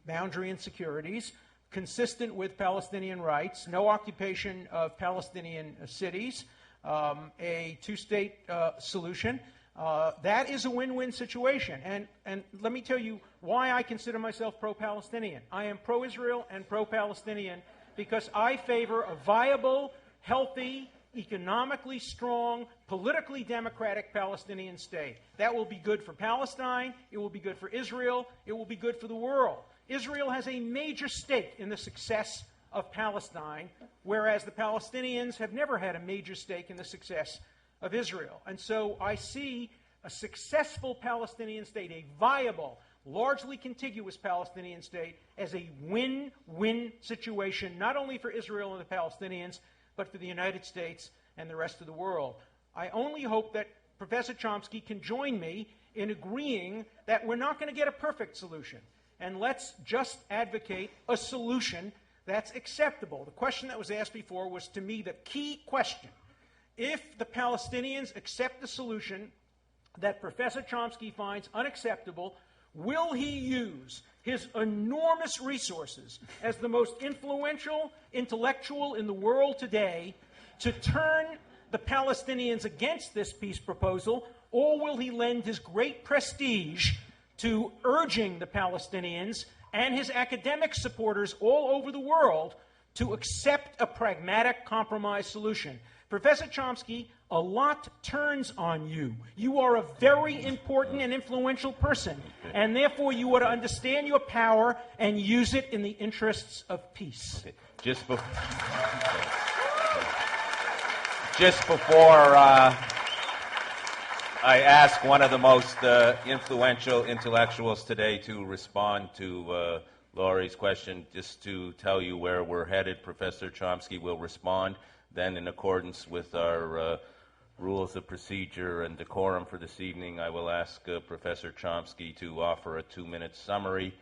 boundary and securities, consistent with Palestinian rights, no occupation of Palestinian cities, a two-state solution. That is a win-win situation. And let me tell you why I consider myself pro-Palestinian. I am pro-Israel and pro-Palestinian because I favor a viable, healthy, economically strong, politically democratic Palestinian state. That will be good for Palestine, it will be good for Israel, it will be good for the world. Israel has a major stake in the success of Palestine, whereas the Palestinians have never had a major stake in the success of Israel. And so I see a successful Palestinian state, a viable, largely contiguous Palestinian state, as a win-win situation, not only for Israel and the Palestinians, but for the United States and the rest of the world. I only hope that Professor Chomsky can join me in agreeing that we're not going to get a perfect solution. And let's just advocate a solution that's acceptable. The question that was asked before was, to me, the key question. If the Palestinians accept the solution that Professor Chomsky finds unacceptable, will he use his enormous resources as the most influential intellectual in the world today to turn the Palestinians against this peace proposal, or will he lend his great prestige to urging the Palestinians and his academic supporters all over the world to accept a pragmatic compromise solution? Professor Chomsky, a lot turns on you. You are a very important and influential person, and therefore you ought to understand your power and use it in the interests of peace. Okay. Just before I ask one of the most influential intellectuals today to respond to Laurie's question, just to tell you where we're headed. Professor Chomsky will respond. Then, in accordance with our rules of procedure and decorum for this evening, I will ask Professor Chomsky to offer a 2-minute summary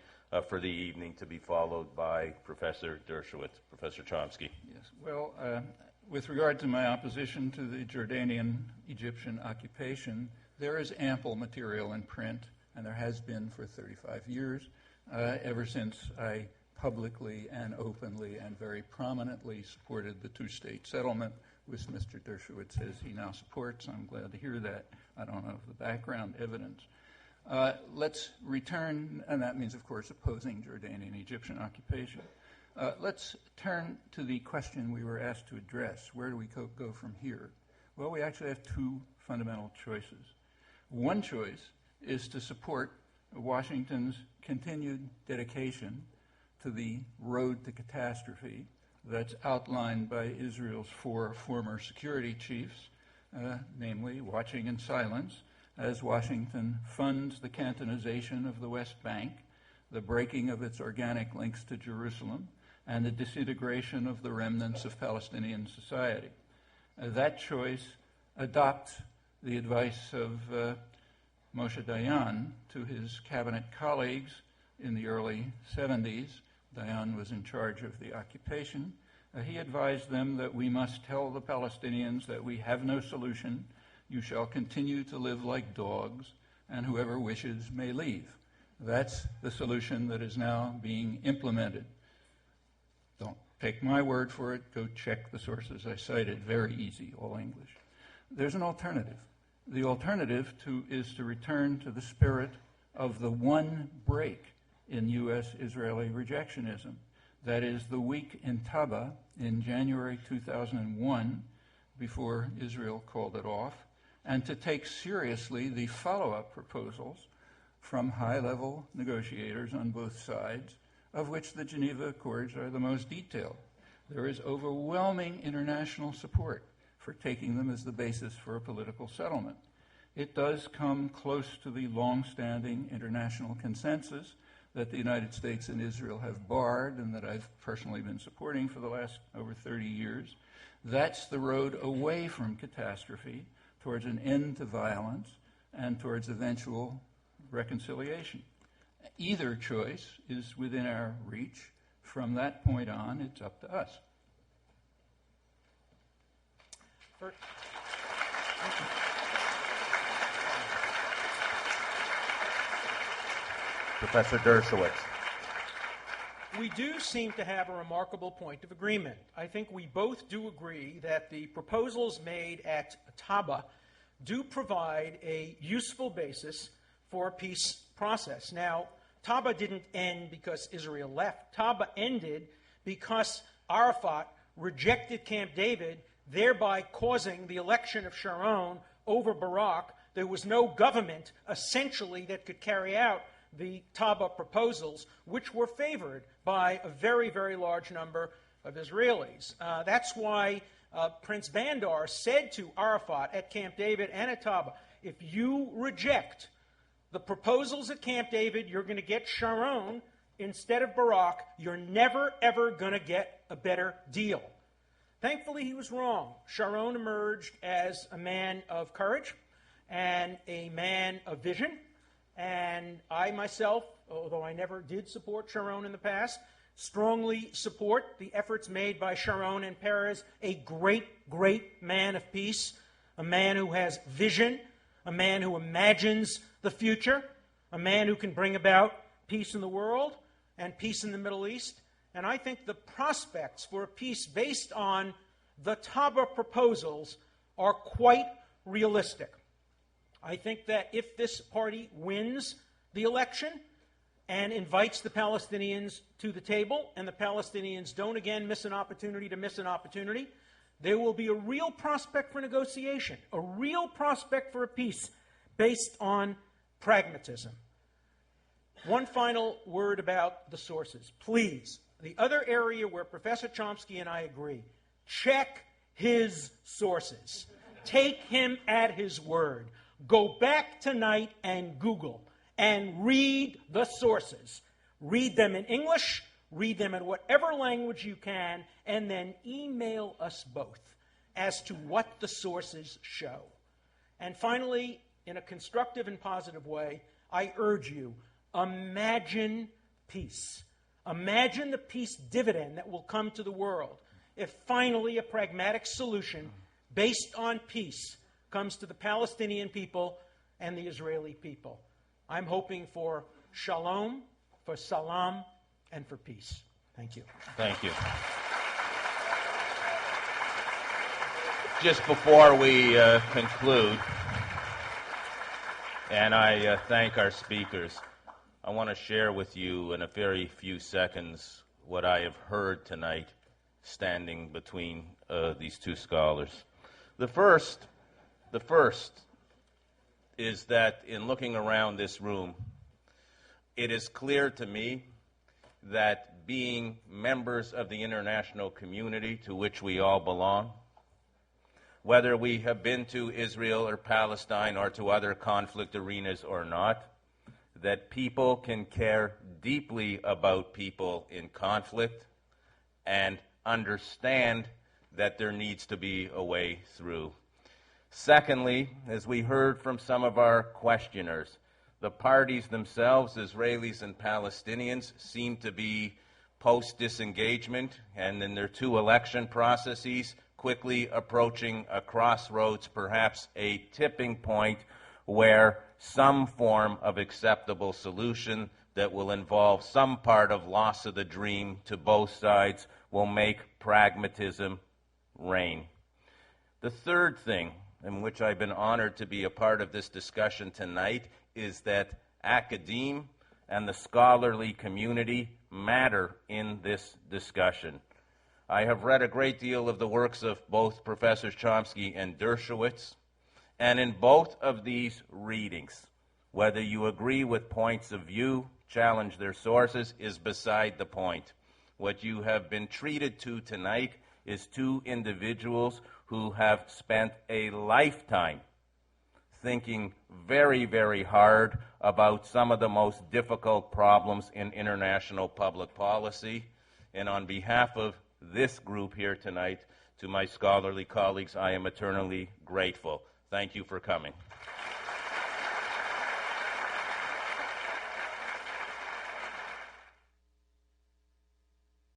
for the evening, to be followed by Professor Dershowitz. Professor Chomsky. Yes. Well, with regard to my opposition to the Jordanian-Egyptian occupation, there is ample material in print, and there has been for 35 years, ever since I publicly and openly and very prominently supported the two-state settlement, which Mr. Dershowitz says he now supports. I'm glad to hear that. I don't know the background evidence. Let's return, and that means, of course, opposing Jordanian-Egyptian occupation. Let's turn to the question we were asked to address. Where do we go from here? Well, we actually have two fundamental choices. One choice is to support Washington's continued dedication to the road to catastrophe that's outlined by Israel's 4 former security chiefs, namely watching in silence as Washington funds the cantonization of the West Bank, the breaking of its organic links to Jerusalem, and the disintegration of the remnants of Palestinian society. That choice adopts the advice of Moshe Dayan to his cabinet colleagues in the early 70s. Dayan was in charge of the occupation. He advised them that we must tell the Palestinians that we have no solution. You shall continue to live like dogs, and whoever wishes may leave. That's the solution that is now being implemented. Don't take my word for it. Go check the sources I cited. Very easy, all English. There's an alternative. The alternative is to return to the spirit of the one break in U.S.-Israeli rejectionism. That is the week in Taba in January 2001, before Israel called it off, and to take seriously the follow-up proposals from high-level negotiators on both sides, of which the Geneva Accords are the most detailed. There is overwhelming international support for taking them as the basis for a political settlement. It does come close to the long-standing international consensus that the United States and Israel have barred and that I've personally been supporting for the last over 30 years. That's the road away from catastrophe towards an end to violence and towards eventual reconciliation. Either choice is within our reach. From that point on, it's up to us. Professor Dershowitz. We do seem to have a remarkable point of agreement. I think we both do agree that the proposals made at Taba do provide a useful basis for a peace process. Now, Taba didn't end because Israel left. Taba ended because Arafat rejected Camp David, thereby causing the election of Sharon over Barak. There was no government, essentially, that could carry out the Taba proposals, which were favored by a very, very large number of Israelis. That's why Prince Bandar said to Arafat at Camp David and at Taba, if you reject the proposals at Camp David, you're going to get Sharon instead of Barak. You're never, ever going to get a better deal. Thankfully, he was wrong. Sharon emerged as a man of courage and a man of vision. And I myself, although I never did support Sharon in the past, strongly support the efforts made by Sharon and Peres, a great, great man of peace, a man who has vision, a man who imagines the future, a man who can bring about peace in the world and peace in the Middle East. And I think the prospects for a peace based on the Taba proposals are quite realistic. I think that if this party wins the election and invites the Palestinians to the table, and the Palestinians don't again miss an opportunity, there will be a real prospect for negotiation, a real prospect for a peace based on pragmatism. One final word about the sources. Please, the other area where Professor Chomsky and I agree, check his sources. Take him at his word. Go back tonight and Google and read the sources. Read them in English, read them in whatever language you can, and then email us both as to what the sources show. And finally, in a constructive and positive way, I urge you, imagine peace. Imagine the peace dividend that will come to the world if finally a pragmatic solution based on peace comes to the Palestinian people and the Israeli people. I'm hoping for shalom, for salam, and for peace. Thank you. Thank you. Just before we conclude, and I thank our speakers, I want to share with you in a very few seconds what I have heard tonight standing between these two scholars. The first is that in looking around this room, it is clear to me that being members of the international community to which we all belong, whether we have been to Israel or Palestine or to other conflict arenas or not, that people can care deeply about people in conflict and understand that there needs to be a way through. Secondly, as we heard from some of our questioners, the parties themselves, Israelis and Palestinians, seem to be post-disengagement and in their two election processes quickly approaching a crossroads, perhaps a tipping point where some form of acceptable solution that will involve some part of loss of the dream to both sides will make pragmatism reign. The third thing, in which I've been honored to be a part of this discussion tonight, is that academe and the scholarly community matter in this discussion. I have read a great deal of the works of both Professors Chomsky and Dershowitz, and in both of these readings, whether you agree with points of view, challenge their sources, is beside the point. What you have been treated to tonight is two individuals who have spent a lifetime thinking very, very hard about some of the most difficult problems in international public policy. And on behalf of this group here tonight, to my scholarly colleagues, I am eternally grateful. Thank you for coming.